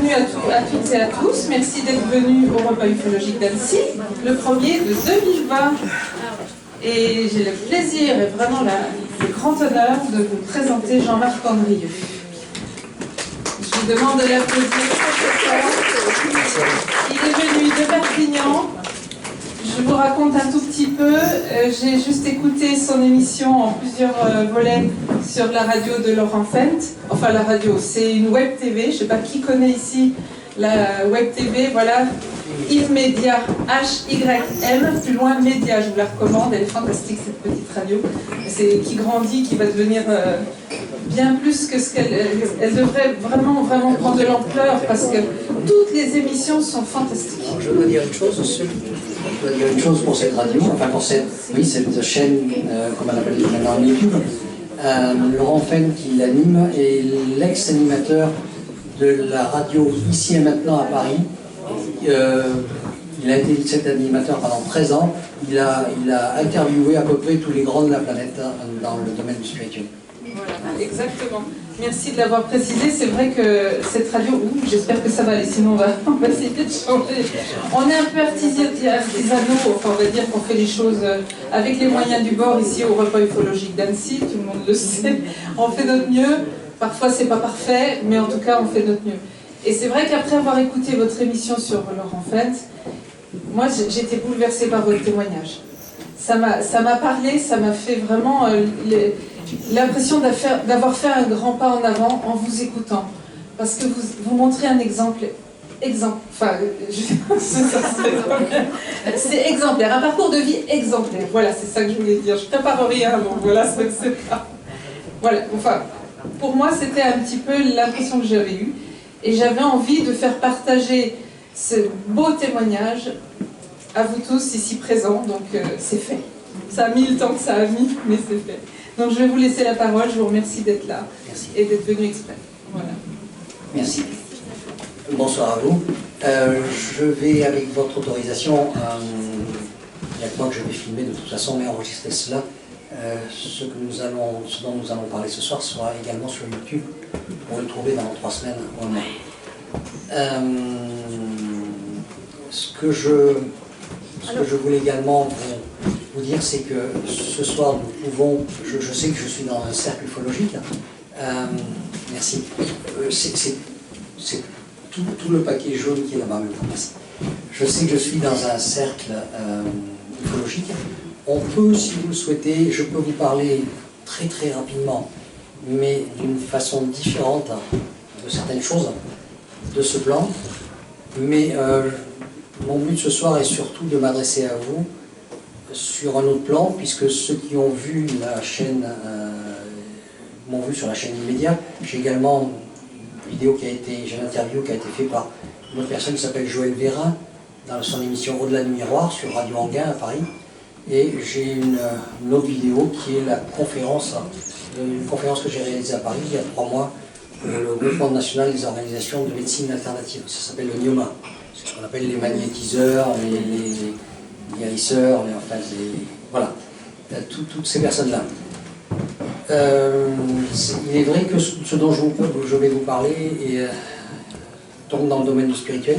bienvenue à toutes et à tous. Merci d'être venus au repas ufologique d'Annecy, le premier de 2020. Et j'ai le plaisir et vraiment le grand honneur de vous présenter Jean-Marc Andrieux. Je vous demande de l'applaudir. Il est venu de Perpignan. Je vous raconte un tout petit peu. J'ai juste écouté son émission en plusieurs volets sur la radio de Laurent Fent. Enfin, la radio, c'est une web TV. Je ne sais pas qui connaît ici la web TV. Voilà, Immedia, H-Y-M, plus loin Média. Je vous la recommande. Elle est fantastique, cette petite radio. C'est qui grandit, qui va devenir bien plus que ce qu'elle elle devrait vraiment prendre de l'ampleur parce que toutes les émissions sont fantastiques. Alors, je dois dire une chose aussi. Je dois dire une chose pour cette radio, enfin pour cette chaîne, comme on appelle maintenant YouTube. Laurent Fent qui l'anime est l'ex-animateur de la radio Ici et Maintenant à Paris. Il a été cet animateur pendant 13 ans. Il a interviewé à peu près tous les grands de la planète dans le domaine du spirituel. Voilà, exactement. Merci de l'avoir précisé. C'est vrai que cette radio, j'espère que ça va aller, sinon on va essayer de changer. On est un peu artisanaux, enfin on va dire qu'on fait les choses avec les moyens du bord ici au repas ufologique d'Annecy, tout le monde le sait. On fait notre mieux. Parfois c'est pas parfait, mais en tout cas on fait notre mieux. Et c'est vrai qu'après avoir écouté votre émission sur Laurent Fent, moi j'étais bouleversée par votre témoignage. Ça m'a parlé, ça m'a fait vraiment l'impression d'avoir fait un grand pas en avant en vous écoutant. Parce que vous montrez un exemple, c'est exemplaire, un parcours de vie exemplaire. Voilà, c'est ça que je voulais dire. Je ne prépare rien, donc voilà, c'est ça. Voilà, enfin, pour moi, c'était un petit peu l'impression que j'avais eue. Et j'avais envie de faire partager ce beau témoignage à vous tous ici présents, donc c'est fait. Ça a mis le temps que ça a mis, mais c'est fait. Donc je vais vous laisser la parole, je vous remercie d'être là. Merci. Et d'être venu exprès. Voilà. Merci. Bonsoir à vous. Je vais, avec votre autorisation, il n'y a que moi que je vais filmer de toute façon, mais enregistrer cela. Ce dont nous allons parler ce soir sera également sur YouTube, pour le trouver dans 3 semaines au moins. Ce que je voulais également vous dire, c'est que ce soir, nous pouvons, je sais que je suis dans un cercle ufologique, merci, c'est tout le paquet jaune qui est là-bas, merci. Je sais que je suis dans un cercle ufologique. On peut, si vous le souhaitez, je peux vous parler très très rapidement, mais d'une façon différente de certaines choses de ce plan, mais mon but ce soir est surtout de m'adresser à vous sur un autre plan, puisque ceux qui ont vu la chaîne m'ont vu sur la chaîne Immedia. J'ai également j'ai une interview qui a été faite par une autre personne qui s'appelle Joël Vérin dans son émission Au-delà du miroir sur Radio Anguin à Paris. Et j'ai une autre vidéo qui est la conférence, une conférence que j'ai réalisée à Paris il y a 3 mois, le Groupement national des organisations de médecine alternative. Ça s'appelle le NIOMA. C'est ce qu'on appelle les magnétiseurs, les guérisseurs, voilà, toutes ces personnes-là. Il est vrai que ce dont je vais vous parler tombe dans le domaine du spirituel.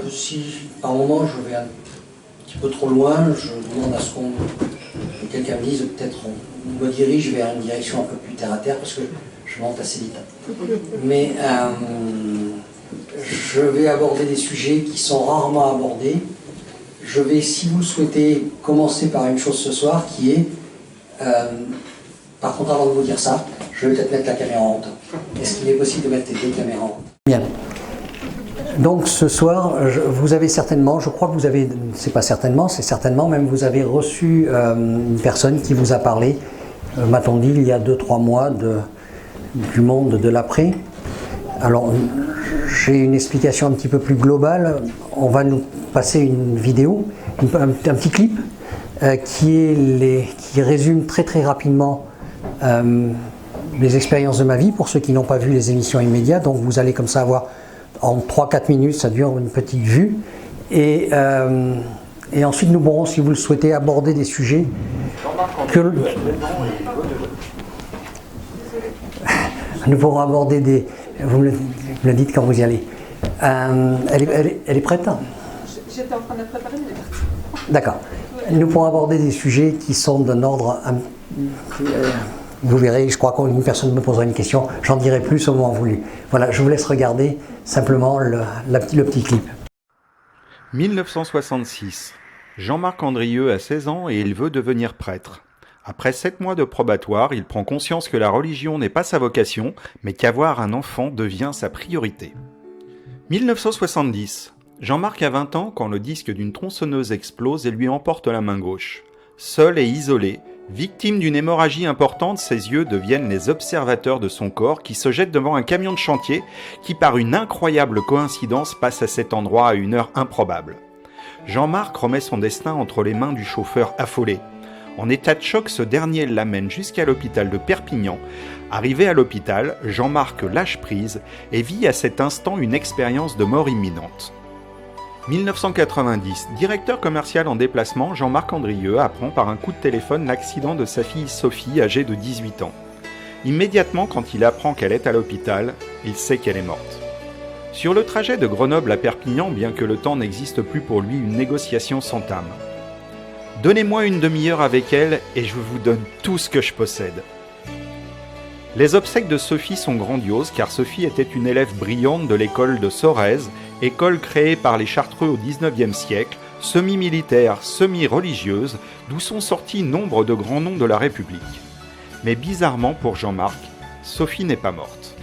Si par moment je vais un petit peu trop loin, je demande à ce que quelqu'un me dise, peut-être on me dirige vers une direction un peu plus terre à terre, parce que je monte assez vite. Mais je vais aborder des sujets qui sont rarement abordés. Je vais, si vous le souhaitez, commencer par une chose ce soir qui est, par contre avant de vous dire ça, je vais peut-être mettre la caméra en haut. Est-ce qu'il est possible de mettre les 2 caméras en haut? Bien. Donc ce soir, vous avez certainement, je crois que vous avez, c'est pas certainement, c'est certainement même, vous avez reçu une personne qui vous a parlé, m'a-t-on dit, il y a 2-3 mois du monde de l'après. Alors, j'ai une explication un petit peu plus globale. On va nous passer une vidéo, un petit clip, qui résume très très rapidement les expériences de ma vie, pour ceux qui n'ont pas vu les émissions Immedia. Donc vous allez comme ça avoir, en 3-4 minutes, ça dure une petite vue. Et ensuite, nous pourrons, si vous le souhaitez, aborder des sujets nous pourrons aborder vous me le dites quand vous y allez. Elle est prête? J'étais en train de préparer, mais elle est partie. D'accord. Nous pourrons aborder des sujets qui sont d'un ordre... vous verrez, je crois qu'une personne me posera une question, j'en dirai plus au moment voulu. Voilà, je vous laisse regarder simplement le petit clip. 1966. Jean-Marc Andrieux a 16 ans et il veut devenir prêtre. Après 7 mois de probatoire, il prend conscience que la religion n'est pas sa vocation, mais qu'avoir un enfant devient sa priorité. 1970. Jean-Marc a 20 ans quand le disque d'une tronçonneuse explose et lui emporte la main gauche. Seul et isolé, victime d'une hémorragie importante, ses yeux deviennent les observateurs de son corps qui se jette devant un camion de chantier qui, par une incroyable coïncidence, passe à cet endroit à une heure improbable. Jean-Marc remet son destin entre les mains du chauffeur affolé. En état de choc, ce dernier l'amène jusqu'à l'hôpital de Perpignan. Arrivé à l'hôpital, Jean-Marc lâche prise et vit à cet instant une expérience de mort imminente. 1990, directeur commercial en déplacement, Jean-Marc Andrieux apprend par un coup de téléphone l'accident de sa fille Sophie, âgée de 18 ans. Immédiatement, quand il apprend qu'elle est à l'hôpital, il sait qu'elle est morte. Sur le trajet de Grenoble à Perpignan, bien que le temps n'existe plus pour lui, une négociation s'entame. « Donnez-moi une demi-heure avec elle et je vous donne tout ce que je possède. » Les obsèques de Sophie sont grandioses car Sophie était une élève brillante de l'école de Sorèze, école créée par les Chartreux au XIXe siècle, semi-militaire, semi-religieuse, d'où sont sortis nombre de grands noms de la République. Mais bizarrement pour Jean-Marc, Sophie n'est pas morte.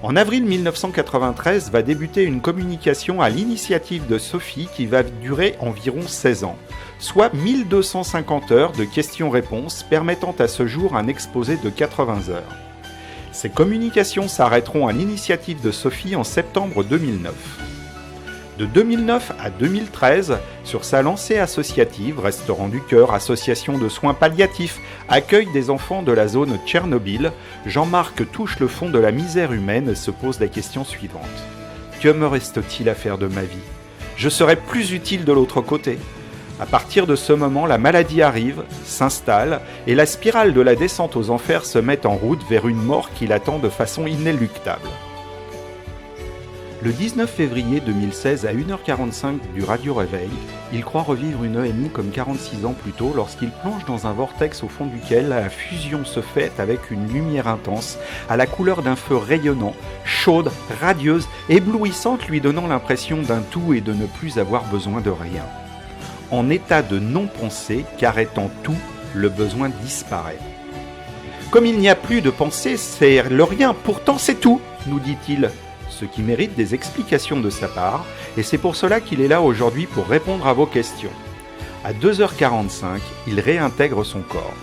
En avril 1993 va débuter une communication à l'initiative de Sophie qui va durer environ 16 ans, soit 1250 heures de questions-réponses permettant à ce jour un exposé de 80 heures. Ces communications s'arrêteront à l'initiative de Sophie en septembre 2009. De 2009 à 2013, sur sa lancée associative, Restaurant du Cœur, association de soins palliatifs, accueil des enfants de la zone Tchernobyl, Jean-Marc touche le fond de la misère humaine et se pose la question suivante. Que me reste-t-il à faire de ma vie? Je serai plus utile de l'autre côté. À partir de ce moment, la maladie arrive, s'installe, et la spirale de la descente aux enfers se met en route vers une mort qui l'attend de façon inéluctable. Le 19 février 2016, à 1h45 du radio-réveil, il croit revivre une EMI comme 46 ans plus tôt lorsqu'il plonge dans un vortex au fond duquel la fusion se fait avec une lumière intense, à la couleur d'un feu rayonnant, chaude, radieuse, éblouissante, lui donnant l'impression d'un tout et de ne plus avoir besoin de rien. En état de non-pensée, car étant tout, le besoin disparaît. Comme il n'y a plus de pensée, c'est le rien, pourtant c'est tout, nous dit-il. Ce qui mérite des explications de sa part, et c'est pour cela qu'il est là aujourd'hui pour répondre à vos questions. À 2h45, il réintègre son corps.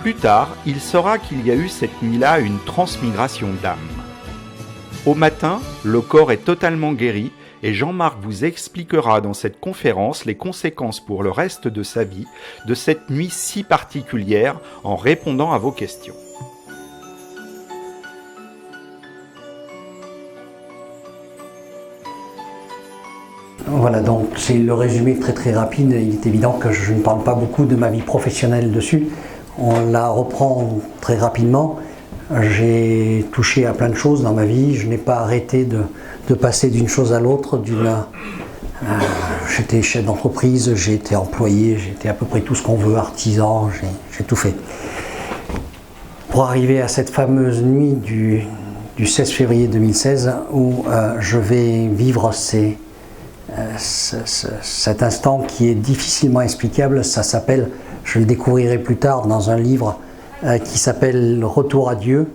Plus tard, il saura qu'il y a eu cette nuit-là une transmigration d'âme. Au matin, le corps est totalement guéri, et Jean-Marc vous expliquera dans cette conférence les conséquences pour le reste de sa vie de cette nuit si particulière en répondant à vos questions. Voilà, donc c'est le résumé très rapide. Il est évident que je ne parle pas beaucoup de ma vie professionnelle dessus. On la reprend très rapidement. J'ai touché à plein de choses dans ma vie. Je n'ai pas arrêté de passer d'une chose à l'autre. J'étais chef d'entreprise, j'ai été employé, j'ai été à peu près tout ce qu'on veut, artisan, j'ai tout fait. Pour arriver à cette fameuse nuit du 16 février 2016 où je vais vivre cet instant qui est difficilement explicable, ça s'appelle, je le découvrirai plus tard dans un livre qui s'appelle Retour à Dieu,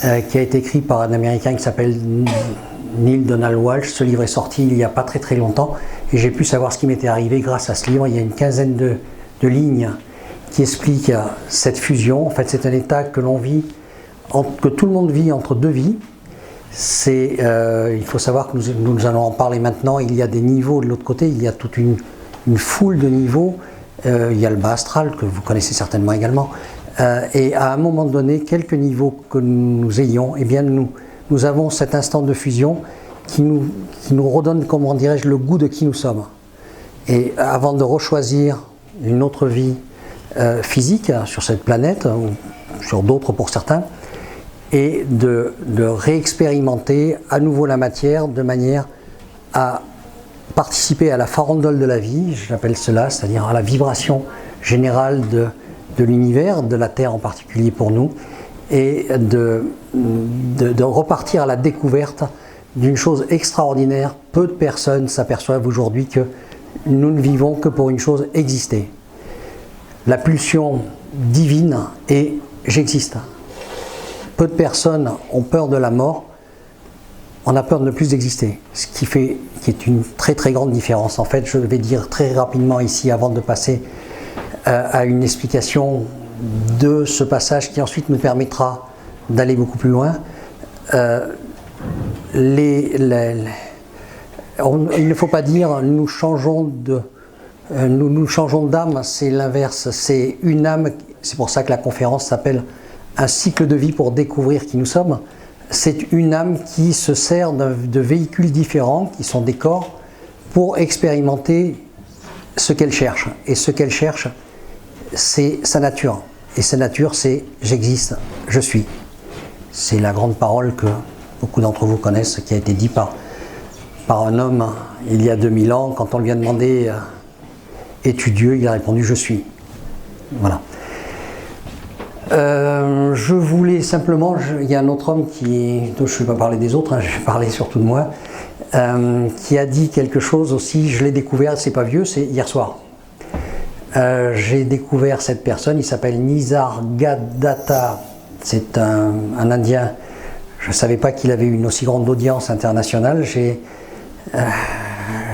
qui a été écrit par un Américain qui s'appelle Neil Donald Walsh. Ce livre est sorti il n'y a pas très longtemps et j'ai pu savoir ce qui m'était arrivé grâce à ce livre. Il y a une quinzaine de lignes qui expliquent cette fusion. En fait, c'est un état que l'on vit, que tout le monde vit entre deux vies. Il faut savoir que nous allons en parler maintenant. Il y a des niveaux de l'autre côté, il y a toute une foule de niveaux. Il y a le bas astral que vous connaissez certainement également. Et à un moment donné, quelques niveaux que nous ayons, eh bien nous avons cet instant de fusion qui nous redonne, comment dirais-je, le goût de qui nous sommes. Et avant de rechoisir une autre vie physique sur cette planète, ou sur d'autres pour certains, et de réexpérimenter à nouveau la matière de manière à participer à la farandole de la vie, j'appelle cela, c'est-à-dire à la vibration générale de l'univers, de la Terre en particulier pour nous, et de repartir à la découverte d'une chose extraordinaire. Peu de personnes s'aperçoivent aujourd'hui que nous ne vivons que pour une chose: exister. La pulsion divine est j'existe. Peu de personnes ont peur de la mort, on a peur de ne plus exister, ce qui est une très très grande différence. En fait, je vais dire très rapidement ici, avant de passer à une explication de ce passage qui ensuite nous permettra d'aller beaucoup plus loin. Il ne faut pas dire nous changeons d'âme, c'est l'inverse, c'est une âme. C'est pour ça que la conférence s'appelle un cycle de vie pour découvrir qui nous sommes. C'est une âme qui se sert de véhicules différents, qui sont des corps, pour expérimenter ce qu'elle cherche. Et ce qu'elle cherche, c'est sa nature. Et sa nature, c'est j'existe, je suis. C'est la grande parole que beaucoup d'entre vous connaissent, qui a été dite par un homme il y a 2000 ans. Quand on lui a demandé « Es-tu Dieu ?», il a répondu « Je suis ». Voilà. Je voulais simplement, il y a un autre homme dont je ne vais pas parler des autres, je vais parler surtout de moi, qui a dit quelque chose aussi, je l'ai découvert, c'est pas vieux, c'est hier soir. J'ai découvert cette personne, il s'appelle Nisargadatta, c'est un Indien. Je ne savais pas qu'il avait une aussi grande audience internationale.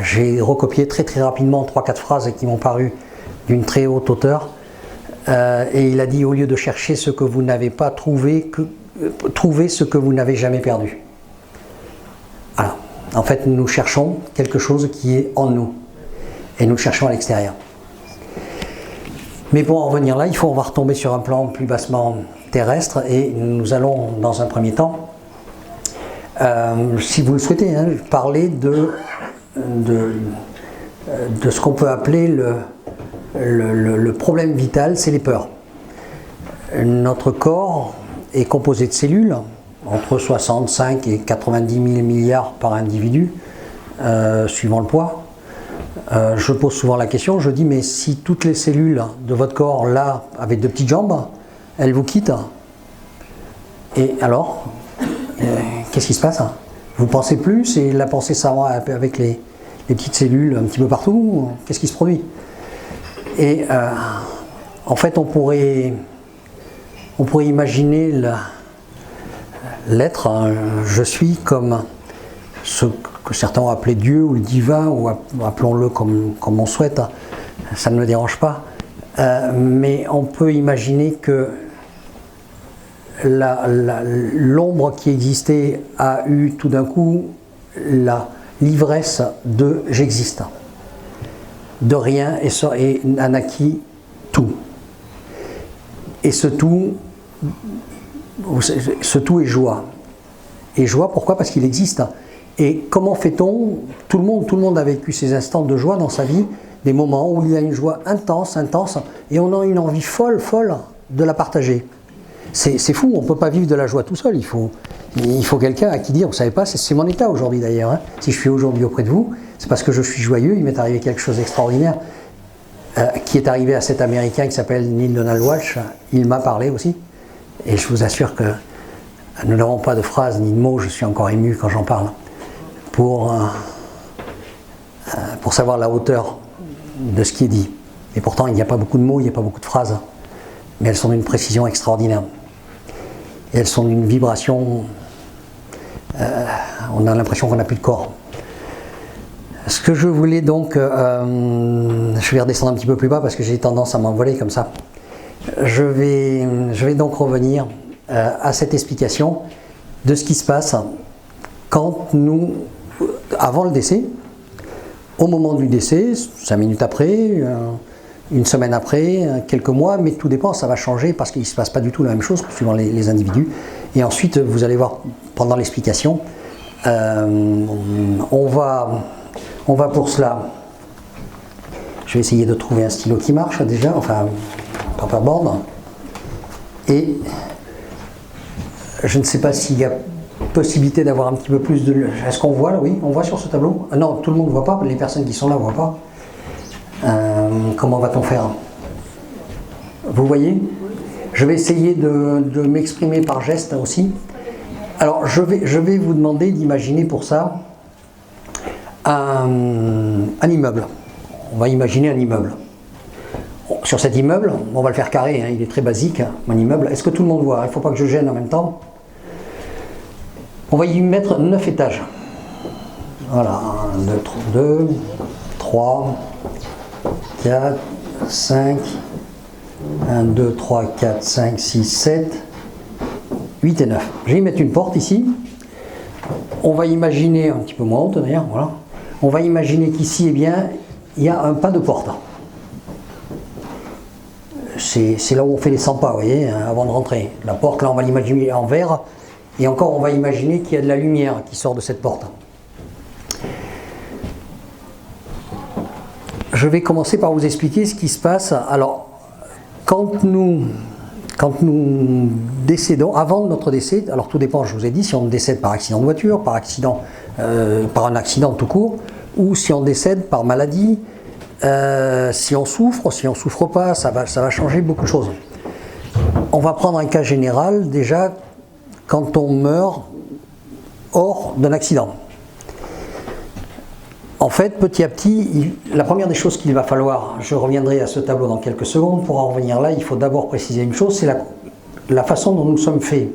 J'ai recopié très très rapidement 3-4 phrases qui m'ont paru d'une très haute hauteur. Et il a dit: au lieu de chercher ce que vous n'avez pas trouvé, trouvez ce que vous n'avez jamais perdu. Voilà. En fait, nous cherchons quelque chose qui est en nous. Et nous le cherchons à l'extérieur. Mais pour en revenir là, on va retomber sur un plan plus bassement terrestre. Et nous allons, dans un premier temps, si vous le souhaitez, parler de ce qu'on peut appeler le problème vital, c'est les peurs. Notre corps est composé de cellules, entre 65 et 90 000 milliards par individu, suivant le poids. Je pose souvent la question, je dis: mais si toutes les cellules de votre corps, là, avec de petites jambes, elles vous quittent, et alors, qu'est-ce qui se passe? Vous pensez plus, et la pensée s'en va avec les petites cellules un petit peu partout? Qu'est-ce qui se produit? Et en fait, on pourrait imaginer l'être, je suis, comme ce que certains ont appelé Dieu ou le divin, ou appelons-le comme on souhaite, ça ne me dérange pas. Mais on peut imaginer que l'ombre qui existait a eu tout d'un coup l'ivresse de j'existe. De rien et a naquit tout. Et ce tout est joie. Et joie, pourquoi? Parce qu'il existe. Et comment fait-on? Tout le monde a vécu ces instants de joie dans sa vie, des moments où il y a une joie intense, et on a une envie folle de la partager. C'est fou, on ne peut pas vivre de la joie tout seul. Il faut quelqu'un à qui dire: vous ne savez pas, c'est mon état aujourd'hui d'ailleurs. Si je suis aujourd'hui auprès de vous, c'est parce que je suis joyeux. Il m'est arrivé quelque chose d'extraordinaire qui est arrivé à cet Américain qui s'appelle Neil Donald Walsh. Il m'a parlé aussi. Et je vous assure que nous n'avons pas de phrases ni de mots, je suis encore ému quand j'en parle, pour savoir la hauteur de ce qui est dit. Et pourtant, il n'y a pas beaucoup de mots, il n'y a pas beaucoup de phrases, mais elles sont d'une précision extraordinaire. Et elles sont d'une vibration, on a l'impression qu'on n'a plus de corps. Ce que je voulais donc, je vais redescendre un petit peu plus bas parce que j'ai tendance à m'envoler comme ça. Je vais donc revenir à cette explication de ce qui se passe quand nous, avant le décès, au moment du décès, 5 minutes après, une semaine après, quelques mois, mais tout dépend, ça va changer parce qu'il ne se passe pas du tout la même chose suivant les individus. Et ensuite, vous allez voir pendant l'explication, on va pour cela, je vais essayer de trouver un stylo qui marche déjà, enfin, paperboard, et Je ne sais pas s'il y a possibilité d'avoir un petit peu plus de... Est-ce qu'on voit là? Oui, on voit sur ce tableau? Non, tout le monde ne voit pas, les personnes qui sont là ne voient pas. Comment va-t-on faire? Vous voyez? Je vais essayer de m'exprimer par geste aussi. Alors, je vais vous demander d'imaginer pour ça un immeuble. On va imaginer un immeuble. Sur cet immeuble, on va le faire carré, hein, il est très basique, hein, mon immeuble. Est-ce que tout le monde voit? Il ne faut pas que je gêne en même temps. On va y mettre 9 étages. Voilà, 1, 2, 3, 4, 5, 1, 2, 3, 4, 5, 6, 7, 8 et 9. Je vais y mettre une porte ici. On va imaginer, un petit peu moins haute d'ailleurs, voilà. On va imaginer qu'ici, eh bien, il y a un pas de porte. C'est là où on fait les 100 pas, vous voyez, hein, avant de rentrer. La porte, là, on va l'imaginer en verre. Et encore, on va imaginer qu'il y a de la lumière qui sort de cette porte. Je vais commencer par vous expliquer ce qui se passe. Alors, quand nous décédons, avant notre décès, alors tout dépend, je vous ai dit, si on décède par accident de voiture, par un accident tout court, ou si on décède par maladie, si on souffre pas, ça va changer beaucoup de choses. On va prendre un cas général, déjà, quand on meurt hors d'un accident. En fait, petit à petit, la première des choses qu'il va falloir, je reviendrai à ce tableau dans quelques secondes, pour en revenir là, il faut d'abord préciser une chose, c'est la façon dont nous sommes faits.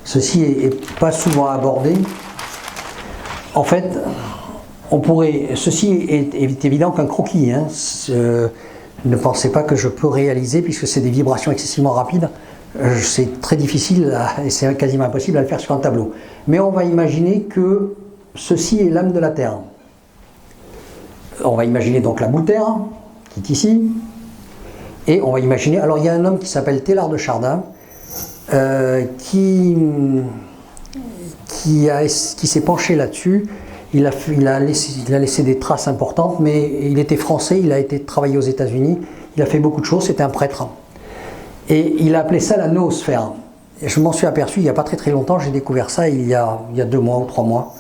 Ceci est pas souvent abordé. En fait, ceci est évident qu'un croquis, hein, ne pensez pas que je peux réaliser, puisque c'est des vibrations excessivement rapides, c'est très difficile, et c'est quasiment impossible à le faire sur un tableau. Mais on va imaginer que ceci est l'âme de la Terre. On va imaginer donc la boule Terre, qui est ici, et on va imaginer, alors il y a un homme qui s'appelle Teilhard de Chardin, qui s'est penché là-dessus. Il a laissé des traces importantes, mais il était français, il a été travaillé aux États-Unis, il a fait beaucoup de choses, c'était un prêtre. Et il a appelé ça la noosphère. Et je m'en suis aperçu il n'y a pas très très longtemps, j'ai découvert ça il y a 2 mois ou 3 mois.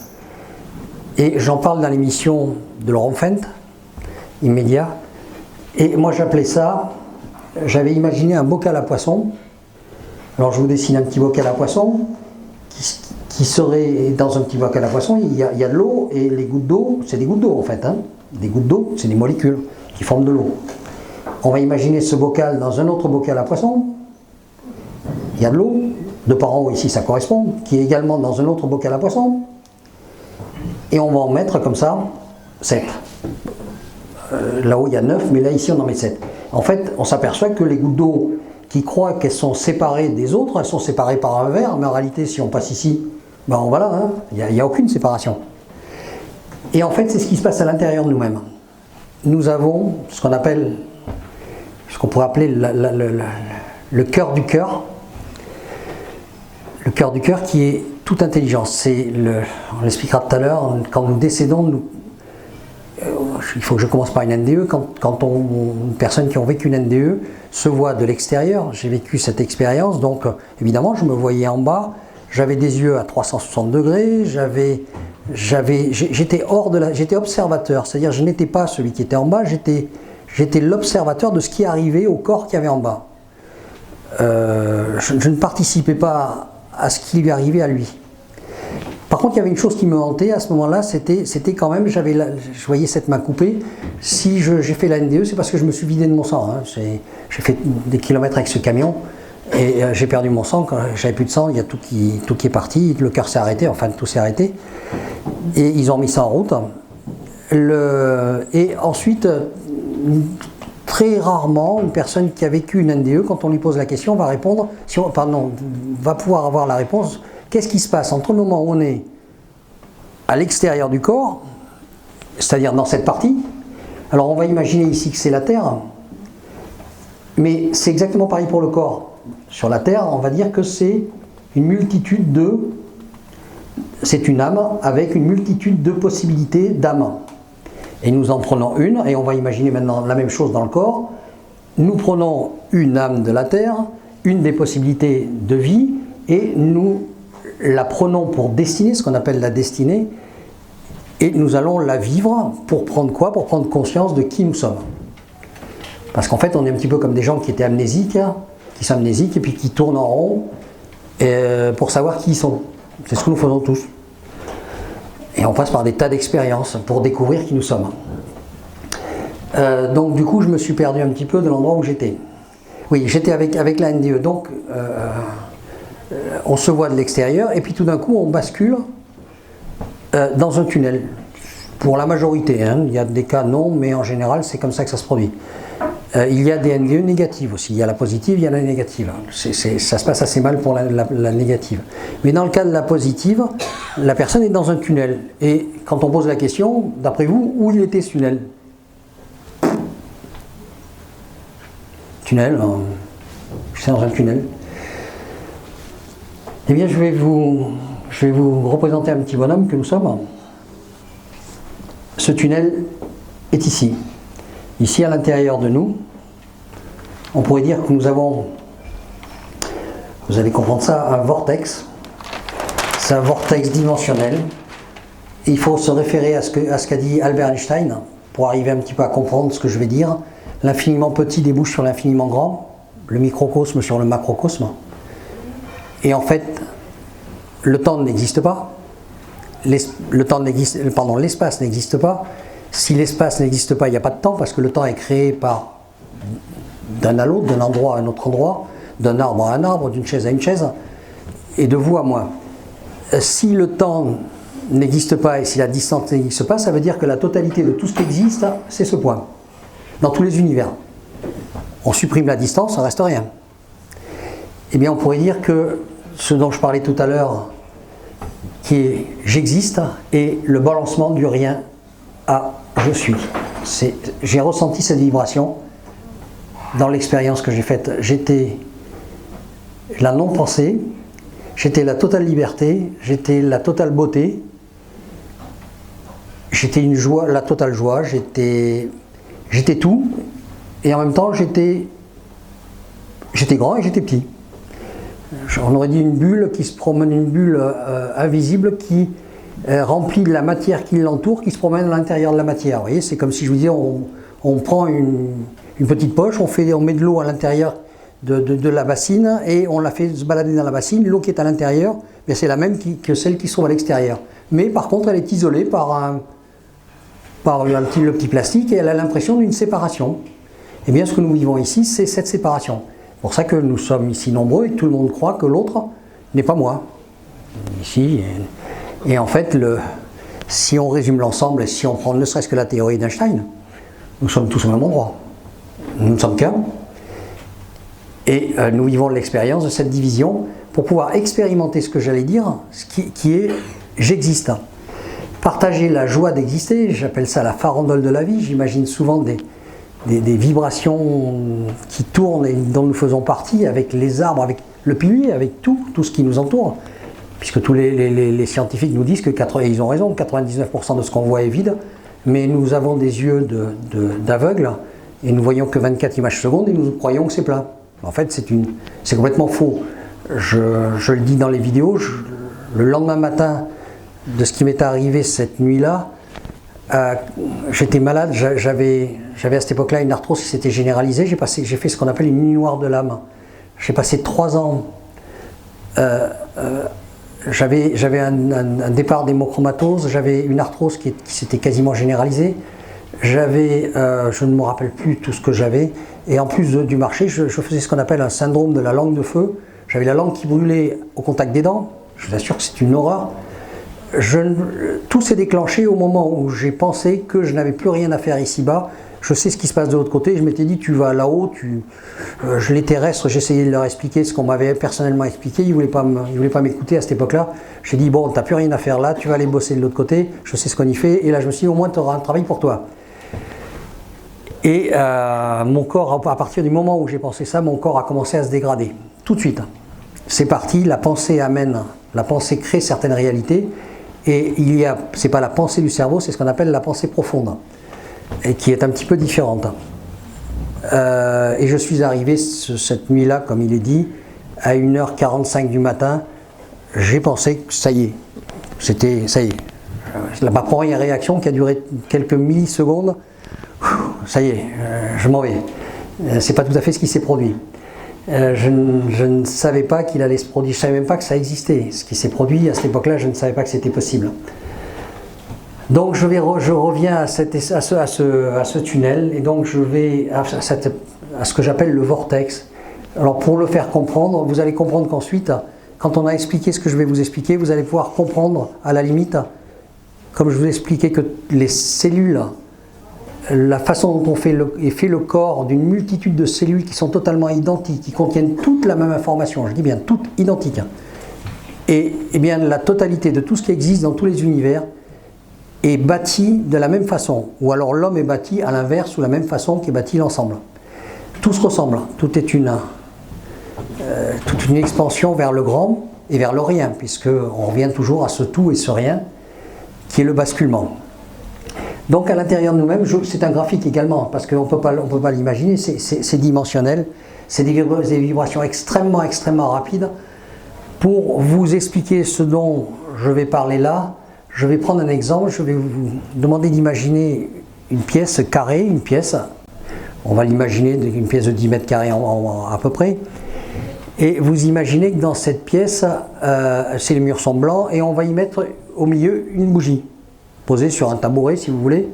Et j'en parle dans l'émission de Laurent Fent, Immédiat. Et moi j'appelais ça, j'avais imaginé un bocal à poisson. Alors je vous dessine un petit bocal à poisson, qui serait dans un petit bocal à poisson, il y a de l'eau, et les gouttes d'eau, c'est des gouttes d'eau en fait. Hein. Des gouttes d'eau, c'est des molécules qui forment de l'eau. On va imaginer ce bocal dans un autre bocal à poisson. Il y a de l'eau, de par en haut ici ça correspond, qui est également dans un autre bocal à poisson. Et on va en mettre comme ça 7. Là-haut il y a 9, mais là ici on en met 7. En fait, on s'aperçoit que les gouttes d'eau qui croient qu'elles sont séparées des autres, elles sont séparées par un verre, mais en réalité si on passe ici, ben voilà, hein, il n'y a aucune séparation. Et en fait c'est ce qui se passe à l'intérieur de nous-mêmes. Nous avons ce qu'on appelle, ce qu'on pourrait appeler le cœur du cœur. Le cœur du cœur qui est toute intelligence. On l'expliquera tout à l'heure, quand nous décédons, il faut que je commence par une NDE. Quand une personne qui a vécu une NDE se voit de l'extérieur, j'ai vécu cette expérience, donc évidemment je me voyais en bas, j'avais des yeux à 360 degrés, j'étais observateur, c'est-à-dire je n'étais pas celui qui était en bas, j'étais l'observateur de ce qui arrivait au corps qu'il y avait en bas. Je ne participais pas à ce qui lui arrivait à lui. Par contre, il y avait une chose qui me hantait à ce moment-là, c'était quand même, je voyais cette main coupée. Si j'ai fait la NDE, c'est parce que je me suis vidé de mon sang. Hein. J'ai fait des kilomètres avec ce camion et j'ai perdu mon sang. Quand j'avais plus de sang, il y a tout qui est parti, le cœur s'est arrêté, enfin tout s'est arrêté. Et ils ont mis ça en route. Et ensuite, très rarement, une personne qui a vécu une NDE, quand on lui pose la question, va répondre, va pouvoir avoir la réponse. Qu'est-ce qui se passe entre le moment où on est à l'extérieur du corps, c'est-à-dire dans cette partie? Alors on va imaginer ici que c'est la Terre, mais c'est exactement pareil pour le corps. Sur la Terre, on va dire que c'est une multitude c'est une âme avec une multitude de possibilités d'âme. Et nous en prenons une, et on va imaginer maintenant la même chose dans le corps. Nous prenons une âme de la Terre, une des possibilités de vie, et nous la prenons pour destinée, ce qu'on appelle la destinée, et nous allons la vivre pour prendre quoi? Pour prendre conscience de qui nous sommes. Parce qu'en fait, on est un petit peu comme des gens qui étaient amnésiques, qui sont amnésiques et puis qui tournent en rond pour savoir qui ils sont. C'est ce que nous faisons tous. Et on passe par des tas d'expériences pour découvrir qui nous sommes. Donc du coup, je me suis perdu un petit peu de l'endroit où j'étais. Oui, j'étais avec la NDE. Donc, on se voit de l'extérieur et puis tout d'un coup, on bascule dans un tunnel. Pour la majorité, hein. Il y a des cas non, mais en général, c'est comme ça que ça se produit. Il y a des NDE négatives aussi. Il y a la positive, il y a la négative. Ça se passe assez mal pour la négative. Mais dans le cas de la positive, la personne est dans un tunnel. Et quand on pose la question, d'après vous, où il était ce tunnel? Tunnel, c'est dans un tunnel. Eh bien, je vais vous représenter un petit bonhomme que nous sommes. Ce tunnel est ici. Ici, à l'intérieur de nous, on pourrait dire que nous avons, vous allez comprendre ça, un vortex. C'est un vortex dimensionnel. Et il faut se référer à ce qu'a dit Albert Einstein pour arriver un petit peu à comprendre ce que je vais dire. L'infiniment petit débouche sur l'infiniment grand, le microcosme sur le macrocosme. Et en fait, le temps n'existe pas. L'espace n'existe pas. Si l'espace n'existe pas, il n'y a pas de temps, parce que le temps est créé d'un à l'autre, d'un endroit à un autre endroit, d'un arbre à un arbre, d'une chaise à une chaise, et de vous à moi. Si le temps n'existe pas et si la distance n'existe pas, ça veut dire que la totalité de tout ce qui existe, c'est ce point. Dans tous les univers. On supprime la distance, ça ne reste rien. Eh bien, on pourrait dire que ce dont je parlais tout à l'heure, qui est j'existe, est le balancement du rien à je suis. J'ai ressenti cette vibration dans l'expérience que j'ai faite. J'étais la non-pensée, j'étais la totale liberté, j'étais la totale beauté, j'étais une joie, la totale joie, j'étais tout, et en même temps j'étais grand et j'étais petit. On aurait dit une bulle qui se promène, une bulle invisible qui remplit de la matière qui l'entoure, qui se promène à l'intérieur de la matière. Vous voyez, c'est comme si je vous disais, on prend une petite poche, on met de l'eau à l'intérieur de la bassine et on la fait se balader dans la bassine. L'eau qui est à l'intérieur, c'est la même que celle qui se trouve à l'extérieur. Mais par contre, elle est isolée par le petit plastique et elle a l'impression d'une séparation. Et bien, ce que nous vivons ici, c'est cette séparation. C'est pour ça que nous sommes ici nombreux et que tout le monde croit que l'autre n'est pas moi. Ici, et en fait, si on résume l'ensemble et si on prend ne serait-ce que la théorie d'Einstein, nous sommes tous au même endroit. Nous ne sommes qu'un. Et nous vivons l'expérience de cette division pour pouvoir expérimenter ce que j'allais dire, qui est j'existe. Partager la joie d'exister, j'appelle ça la farandole de la vie. J'imagine souvent des vibrations qui tournent et dont nous faisons partie, avec les arbres, avec le pilier, avec tout ce qui nous entoure. Puisque tous les scientifiques nous disent que, ils ont raison, 99% de ce qu'on voit est vide, mais nous avons des yeux d'aveugles et nous voyons que 24 images secondes et nous croyons que c'est plein. En fait, c'est complètement faux. Je le dis dans les vidéos, le lendemain matin de ce qui m'est arrivé cette nuit-là, j'étais malade, j'avais à cette époque-là une arthrose qui s'était généralisée, j'ai fait ce qu'on appelle une nuit noire de l'âme. J'ai passé 3 ans, j'avais un départ d'hémochromatose, j'avais une arthrose qui s'était quasiment généralisée, je ne me rappelle plus tout ce que j'avais, et en plus du marché, je faisais ce qu'on appelle un syndrome de la langue de feu. J'avais la langue qui brûlait au contact des dents, je vous assure que c'est une horreur. Tout s'est déclenché au moment où j'ai pensé que je n'avais plus rien à faire ici-bas. Je sais ce qui se passe de l'autre côté. Je m'étais dit, tu vas là-haut, les terrestres, j'essayais de leur expliquer ce qu'on m'avait personnellement expliqué. Ils ne voulaient pas m'écouter à cette époque-là. J'ai dit, bon, tu n'as plus rien à faire là, tu vas aller bosser de l'autre côté. Je sais ce qu'on y fait. Et là, je me suis dit, au moins, tu auras un travail pour toi. Et mon corps, à partir du moment où j'ai pensé ça, mon corps a commencé à se dégrader. Tout de suite. C'est parti, la pensée crée certaines réalités. Et c'est pas la pensée du cerveau, c'est ce qu'on appelle la pensée profonde, et qui est un petit peu différente. Et je suis arrivé cette nuit-là, comme il est dit, à 1h45 du matin, j'ai pensé que ça y est, ça y est. Ma première réaction qui a duré quelques millisecondes, ça y est, je m'en vais. C'est pas tout à fait ce qui s'est produit. Je ne savais pas qu'il allait se produire, je ne savais même pas que ça existait. Ce qui s'est produit à cette époque-là, je ne savais pas que c'était possible. Donc je reviens à ce tunnel, et donc je vais à ce que j'appelle le vortex. Alors pour le faire comprendre, vous allez comprendre qu'ensuite, quand on a expliqué ce que je vais vous expliquer, vous allez pouvoir comprendre à la limite, comme je vous ai expliqué que les cellules, la façon dont est fait le corps d'une multitude de cellules qui sont totalement identiques, qui contiennent toute la même information, je dis bien toutes identiques, et bien la totalité de tout ce qui existe dans tous les univers est bâti de la même façon, ou alors l'homme est bâti à l'inverse, ou la même façon qu'est bâti l'ensemble. Tout se ressemble, tout est toute une expansion vers le grand et vers le rien, puisqu'on revient toujours à ce tout et ce rien, qui est le basculement. Donc à l'intérieur de nous-mêmes, c'est un graphique également, parce qu'on ne peut pas l'imaginer, c'est dimensionnel, c'est des vibrations extrêmement rapides. Pour vous expliquer ce dont je vais parler là, je vais prendre un exemple, je vais vous demander d'imaginer une pièce carrée, on va l'imaginer une pièce de 10 mètres carrés à peu près, et vous imaginez que dans cette pièce, les murs sont blancs, et on va y mettre au milieu une bougie, posée sur un tabouret si vous voulez,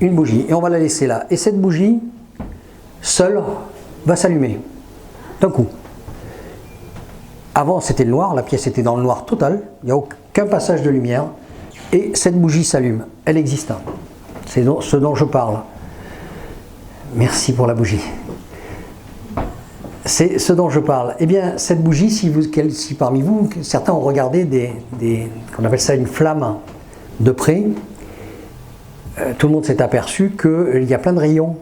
une bougie, et on va la laisser là. Et cette bougie, seule, va s'allumer, d'un coup. Avant c'était le noir, la pièce était dans le noir total, il n'y a aucun passage de lumière, et cette bougie s'allume, elle existe. C'est ce dont je parle. Merci pour la bougie. C'est ce dont je parle. Eh bien, cette bougie, si parmi vous, certains ont regardé qu'on appelle ça une flamme de près, tout le monde s'est aperçu qu'il y a plein de rayons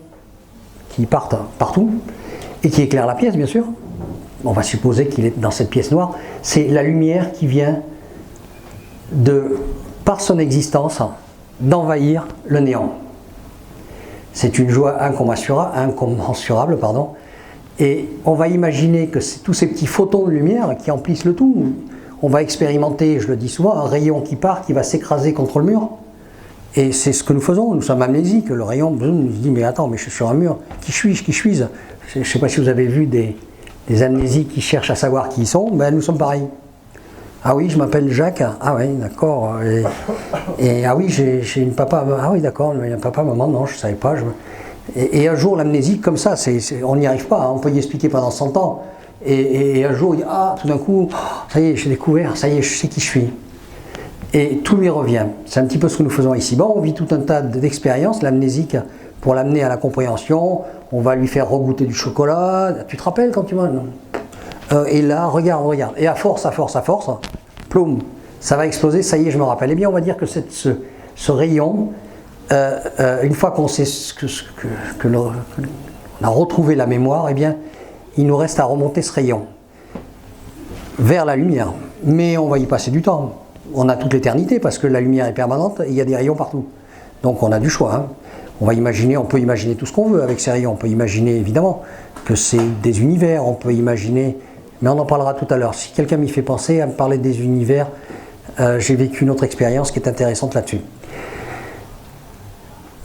qui partent partout et qui éclairent la pièce, bien sûr. On va supposer qu'il est dans cette pièce noire. C'est la lumière qui vient par son existence, d'envahir le néant. C'est une joie incommensurable, et on va imaginer que c'est tous ces petits photons de lumière qui emplissent le tout. On va expérimenter, je le dis souvent, un rayon qui part, qui va s'écraser contre le mur, et c'est ce que nous faisons, nous sommes amnésiques. Le rayon nous dit, mais attends, mais je suis sur un mur, qui suis-je? Je ne sais pas si vous avez vu des amnésiques qui cherchent à savoir qui ils sont, ben nous sommes pareils. Ah oui, je m'appelle Jacques. Ah oui, d'accord. Et ah oui, j'ai une papa. Ah oui, d'accord. Il y a un papa, maman. Non, je ne savais pas. Et un jour, l'amnésie, comme ça, on n'y arrive pas. Hein, on peut y expliquer pendant 100 ans. Et un jour, il dit, tout d'un coup, ça y est, j'ai découvert. Ça y est, je sais qui je suis. Et tout lui revient. C'est un petit peu ce que nous faisons ici. Bon, on vit tout un tas d'expériences. L'amnésique, pour l'amener à la compréhension, on va lui faire regoûter du chocolat. Tu te rappelles quand tu m'as... et là, regarde. Et à force, ploum, ça va exploser, ça y est, je me rappelle. Eh bien, on va dire que ce rayon, une fois qu'on sait qu'on a retrouvé la mémoire, eh bien, il nous reste à remonter ce rayon vers la lumière. Mais on va y passer du temps. On a toute l'éternité, parce que la lumière est permanente, et il y a des rayons partout. Donc on a du choix. Hein. On peut imaginer tout ce qu'on veut avec ces rayons. On peut imaginer, évidemment, que c'est des univers. On peut imaginer... Mais on en parlera tout à l'heure. Si quelqu'un m'y fait penser à me parler des univers, j'ai vécu une autre expérience qui est intéressante là-dessus.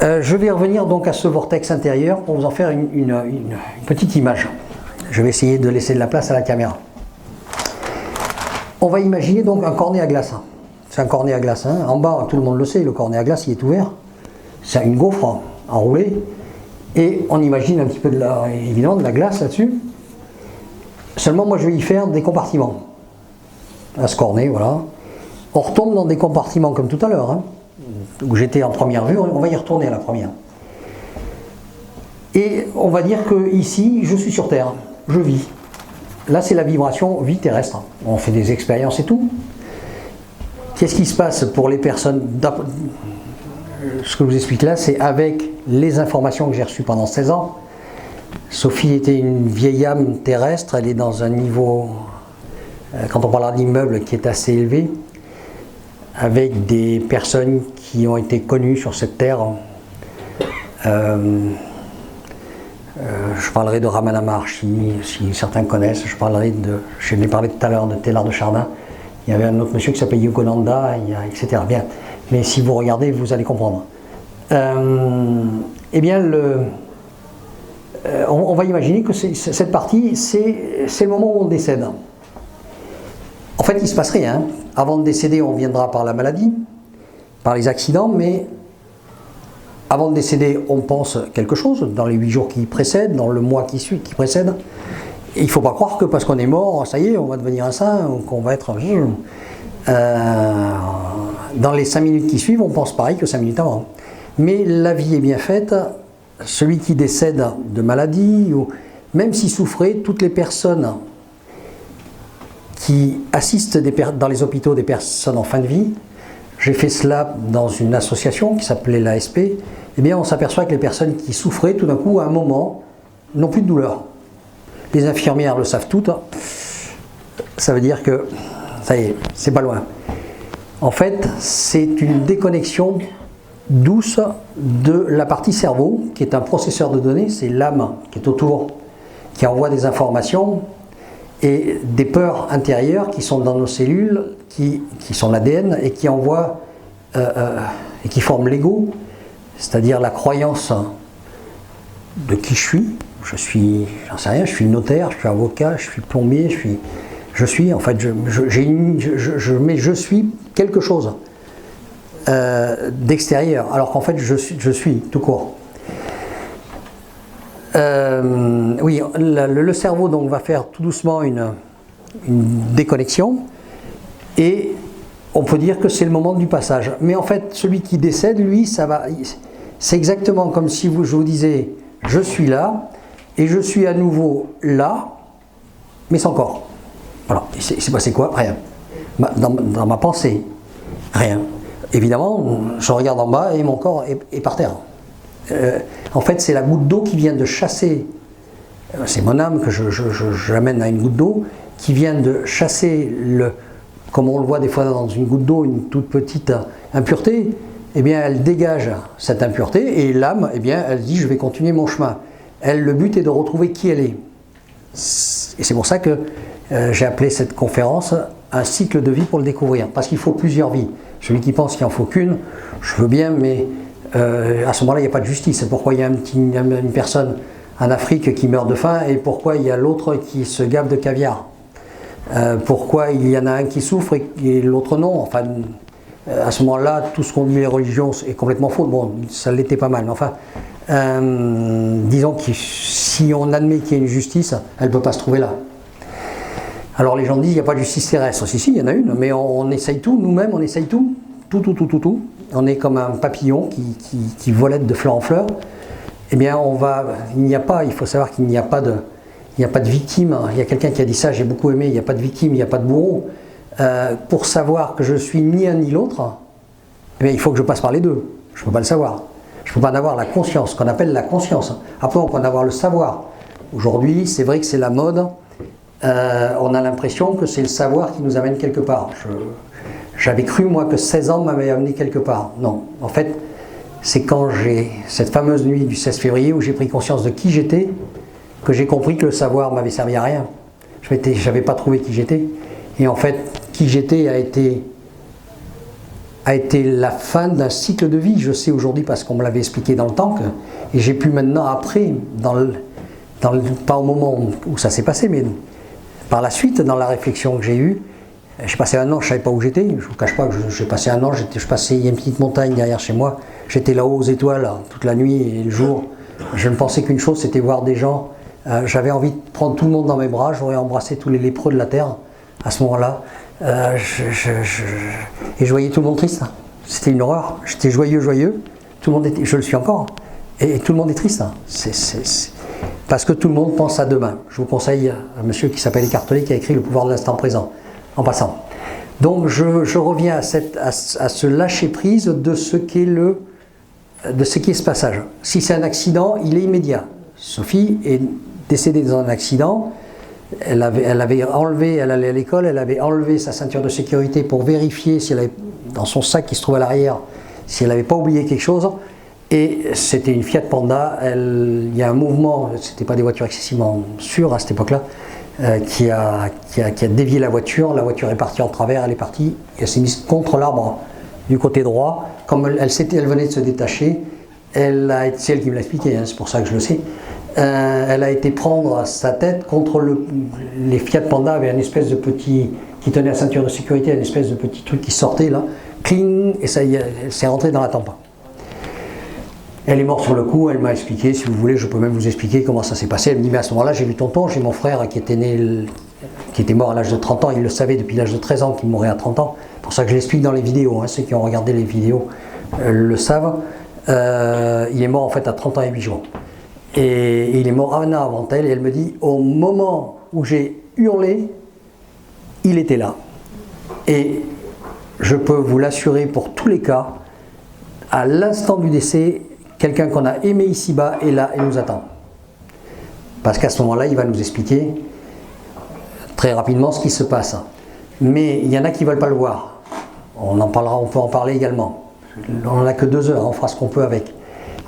Je vais revenir donc à ce vortex intérieur pour vous en faire une petite image. Je vais essayer de laisser de la place à la caméra. On va imaginer donc un cornet à glace. C'est un cornet à glace. Hein. En bas, tout le monde le sait, le cornet à glace, il est ouvert. C'est une gaufre enroulée. Et on imagine un petit peu évidemment de la glace là-dessus. Seulement, moi, je vais y faire des compartiments. À ce cornet, voilà. On retombe dans des compartiments comme tout à l'heure, hein, où j'étais en première vue. On va y retourner à la première. Et on va dire que ici, je suis sur Terre. Je vis. Là, c'est la vibration vie terrestre. On fait des expériences et tout. Qu'est-ce qui se passe pour les personnes? Ce que je vous explique là, c'est avec les informations que j'ai reçues pendant 16 ans. Sophie était une vieille âme terrestre, elle est dans un niveau, quand on parlera d'immeuble, qui est assez élevé, avec des personnes qui ont été connues sur cette terre Je parlerai de Ramana Maharshi, si certains connaissent. Je l'ai parlé tout à l'heure de Teilhard de Chardin. Il y avait un autre monsieur qui s'appelait Yogananda, etc. Bien. Mais si vous regardez, vous allez comprendre. Eh bien, on va imaginer que cette partie, c'est le moment où on décède. En fait, il ne se passe rien. Avant de décéder, on viendra par la maladie, par les accidents, mais avant de décéder, on pense quelque chose, dans les 8 jours qui précèdent, dans le mois qui précède. Et il ne faut pas croire que parce qu'on est mort, ça y est, on va devenir un saint, ou qu'on va être... dans les 5 minutes qui suivent, on pense pareil que 5 minutes avant. Mais la vie est bien faite. Celui qui décède de maladie, ou même s'il souffrait, toutes les personnes qui assistent dans les hôpitaux des personnes en fin de vie, j'ai fait cela dans une association qui s'appelait l'ASP, eh bien on s'aperçoit que les personnes qui souffraient, tout d'un coup, à un moment, n'ont plus de douleur. Les infirmières le savent toutes, ça veut dire que, ça y est, c'est pas loin. En fait, c'est une déconnexion douce de la partie cerveau, qui est un processeur de données, c'est l'âme qui est autour, qui envoie des informations et des peurs intérieures qui sont dans nos cellules, qui sont l'ADN et qui envoient et qui forment l'ego, c'est-à-dire la croyance de qui je suis. J'en sais rien, je suis notaire, je suis avocat, je suis plombier, je suis quelque chose d'extérieur, alors qu'en fait je suis tout court. Oui, le cerveau donc va faire tout doucement une déconnexion et on peut dire que c'est le moment du passage. Mais en fait, celui qui décède, lui, c'est exactement comme si je vous disais, je suis là et je suis à nouveau là, mais sans corps. Voilà. C'est passé quoi? Rien. Dans ma pensée, rien. Évidemment, je regarde en bas et mon corps est par terre. En fait, c'est la goutte d'eau qui vient de chasser, c'est mon âme que je l'amène à une goutte d'eau, qui vient de chasser, comme on le voit des fois dans une goutte d'eau, une toute petite impureté, eh bien elle dégage cette impureté et l'âme, eh bien elle dit je vais continuer mon chemin. Le but est de retrouver qui elle est. Et c'est pour ça que j'ai appelé cette conférence un cycle de vie pour le découvrir, parce qu'il faut plusieurs vies. Celui qui pense qu'il n'en faut qu'une, je veux bien, mais à ce moment-là, il n'y a pas de justice. C'est pourquoi il y a une personne en Afrique qui meurt de faim et pourquoi il y a l'autre qui se gave de caviar. Pourquoi il y en a un qui souffre et l'autre non. Enfin, à ce moment-là, tout ce qu'on dit les religions est complètement faux. Bon, ça l'était pas mal. Mais enfin, disons que si on admet qu'il y a une justice, elle ne peut pas se trouver là. Alors les gens disent qu'il n'y a pas de justice terrestre. Si, il y en a une, mais on essaye tout, nous-mêmes, on essaye tout. Tout. On est comme un papillon qui volette de fleur en fleur. Eh bien, il faut savoir qu'il n'y a pas de victime. Il y a quelqu'un qui a dit ça, j'ai beaucoup aimé, il n'y a pas de victime, il n'y a pas de bourreau. Pour savoir que je suis ni un ni l'autre, eh bien, il faut que je passe par les deux. Je ne peux pas le savoir. Je ne peux pas en avoir la conscience, ce qu'on appelle la conscience. Après, on peut en avoir le savoir. Aujourd'hui, c'est vrai que c'est la mode. On a l'impression que c'est le savoir qui nous amène quelque part. J'avais cru, moi, que 16 ans m'avaient amené quelque part. Non, en fait, c'est quand j'ai cette fameuse nuit du 16 février où j'ai pris conscience de qui j'étais, que j'ai compris que le savoir m'avait servi à rien. Je n'avais pas trouvé qui j'étais. Et en fait, qui j'étais a été la fin d'un cycle de vie. Je sais aujourd'hui parce qu'on me l'avait expliqué dans le temps. Et j'ai pu maintenant, après, pas au moment où ça s'est passé, mais par la suite, dans la réflexion que j'ai eue, j'ai passé un an, je ne savais pas où j'étais. Je ne vous cache pas que j'ai passé un an, il y a une petite montagne derrière chez moi. J'étais là-haut aux étoiles toute la nuit et le jour. Je ne pensais qu'une chose, c'était voir des gens. J'avais envie de prendre tout le monde dans mes bras, j'aurais embrassé tous les lépreux de la terre à ce moment-là. Et je voyais tout le monde triste. C'était une horreur. J'étais joyeux. Tout le monde je le suis encore. Et tout le monde est triste. Parce que tout le monde pense à demain. Je vous conseille un monsieur qui s'appelle Eckhart Tolle qui a écrit Le pouvoir de l'instant présent. En passant. Donc je reviens à ce lâcher-prise de ce qu'est ce passage. Si c'est un accident, il est immédiat. Sophie est décédée dans un accident. Elle allait à l'école, elle avait enlevé sa ceinture de sécurité pour vérifier si elle avait, dans son sac qui se trouve à l'arrière, si elle n'avait pas oublié quelque chose. Et c'était une Fiat Panda. Il y a un mouvement, c'était pas des voitures excessivement sûres à cette époque-là, qui a dévié la voiture. La voiture est partie en travers, elle est partie, et elle s'est mise contre l'arbre du côté droit. Comme elle venait de se détacher, c'est elle qui me l'a expliqué, hein, c'est pour ça que je le sais. Elle a été prendre sa tête contre les Fiat Panda avaient une espèce de petit, qui tenait la ceinture de sécurité, une espèce de petit truc qui sortait là, cling, et ça y est, elle s'est rentrée dans la tempa. Elle est morte sur le coup, elle m'a expliqué, si vous voulez, je peux même vous expliquer comment ça s'est passé. Elle me dit, mais à ce moment-là, j'ai vu tonton, j'ai mon frère qui était mort à l'âge de 30 ans, il le savait depuis l'âge de 13 ans qu'il mourrait à 30 ans. C'est pour ça que je l'explique dans les vidéos, hein, ceux qui ont regardé les vidéos le savent. Il est mort en fait à 30 ans et 8 jours. Et il est mort un an avant elle, et elle me dit, au moment où j'ai hurlé, il était là. Et je peux vous l'assurer pour tous les cas, à l'instant du décès, quelqu'un qu'on a aimé ici-bas est là et nous attend. Parce qu'à ce moment-là, il va nous expliquer très rapidement ce qui se passe. Mais il y en a qui ne veulent pas le voir. On peut en parler également. On n'a que 2 heures, on fera ce qu'on peut avec.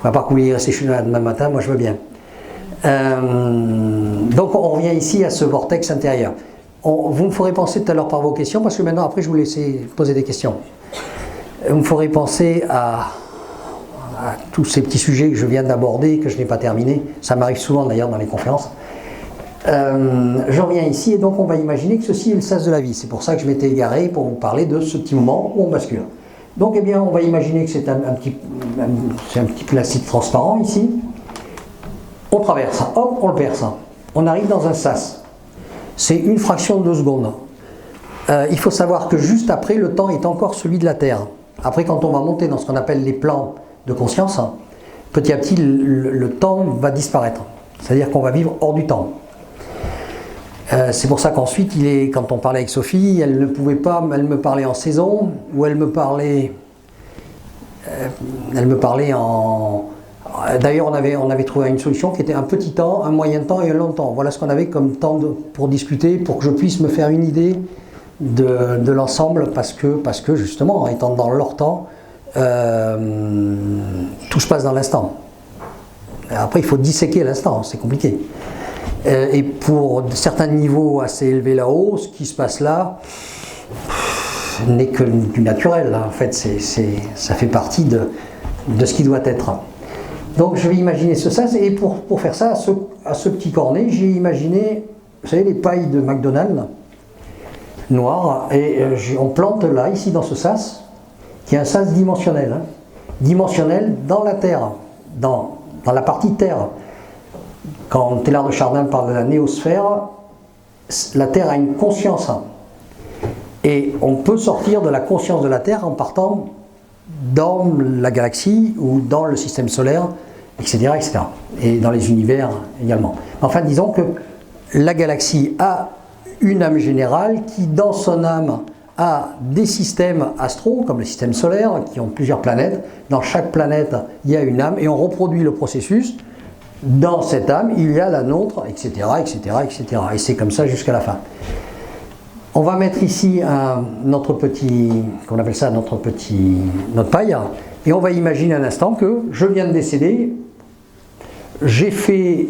On ne va pas que vous y restez chez nous demain matin, moi je veux bien. Donc on revient ici à ce vortex intérieur. Vous me ferez penser tout à l'heure par vos questions, parce que maintenant après je vous laisse poser des questions. Vous me ferez penser à tous ces petits sujets que je viens d'aborder, que je n'ai pas terminés. Ça m'arrive souvent d'ailleurs dans les conférences. J'en reviens ici et donc on va imaginer que ceci est le sas de la vie. C'est pour ça que je m'étais égaré pour vous parler de ce petit moment où on bascule. Donc eh bien on va imaginer que c'est un petit plastique transparent ici. On traverse, hop, on le perce. On arrive dans un sas. C'est une fraction de 2 secondes. Il faut savoir que juste après, le temps est encore celui de la Terre. Après, quand on va monter dans ce qu'on appelle les plans de conscience, petit à petit, le temps va disparaître. C'est-à-dire qu'on va vivre hors du temps. C'est pour ça qu'ensuite, quand on parlait avec Sophie, elle ne pouvait pas, elle me parlait en saison, ou elle me parlait en... D'ailleurs, on avait trouvé une solution qui était un petit temps, un moyen temps et un long temps. Voilà ce qu'on avait comme temps pour discuter, pour que je puisse me faire une idée de l'ensemble, parce que justement, en étant dans leur temps, tout se passe dans l'instant. Après, il faut disséquer l'instant, c'est compliqué. Et pour certains niveaux assez élevés là-haut, ce qui se passe là n'est que du naturel. En fait, ça fait partie de ce qui doit être. Donc je vais imaginer ce sas, et pour faire ça, à ce petit cornet, j'ai imaginé, vous savez, les pailles de McDonald's noires, et on plante là, ici dans ce sas, qui est un sas dimensionnel. Hein, dimensionnel dans la Terre, dans la partie Terre. Quand Teilhard de Chardin parle de la néosphère, la Terre a une conscience. Et on peut sortir de la conscience de la Terre en partant dans la galaxie ou dans le système solaire, etc., etc. Et dans les univers également. Enfin, disons que la galaxie a une âme générale qui, dans son âme, a des systèmes astraux, comme le système solaire, qui ont plusieurs planètes. Dans chaque planète, il y a une âme, et on reproduit le processus. Dans cette âme, il y a la nôtre, etc., etc., etc. Et c'est comme ça jusqu'à la fin. On va mettre ici notre petit, qu'on appelle ça notre paille, et on va imaginer un instant que je viens de décéder, j'ai fait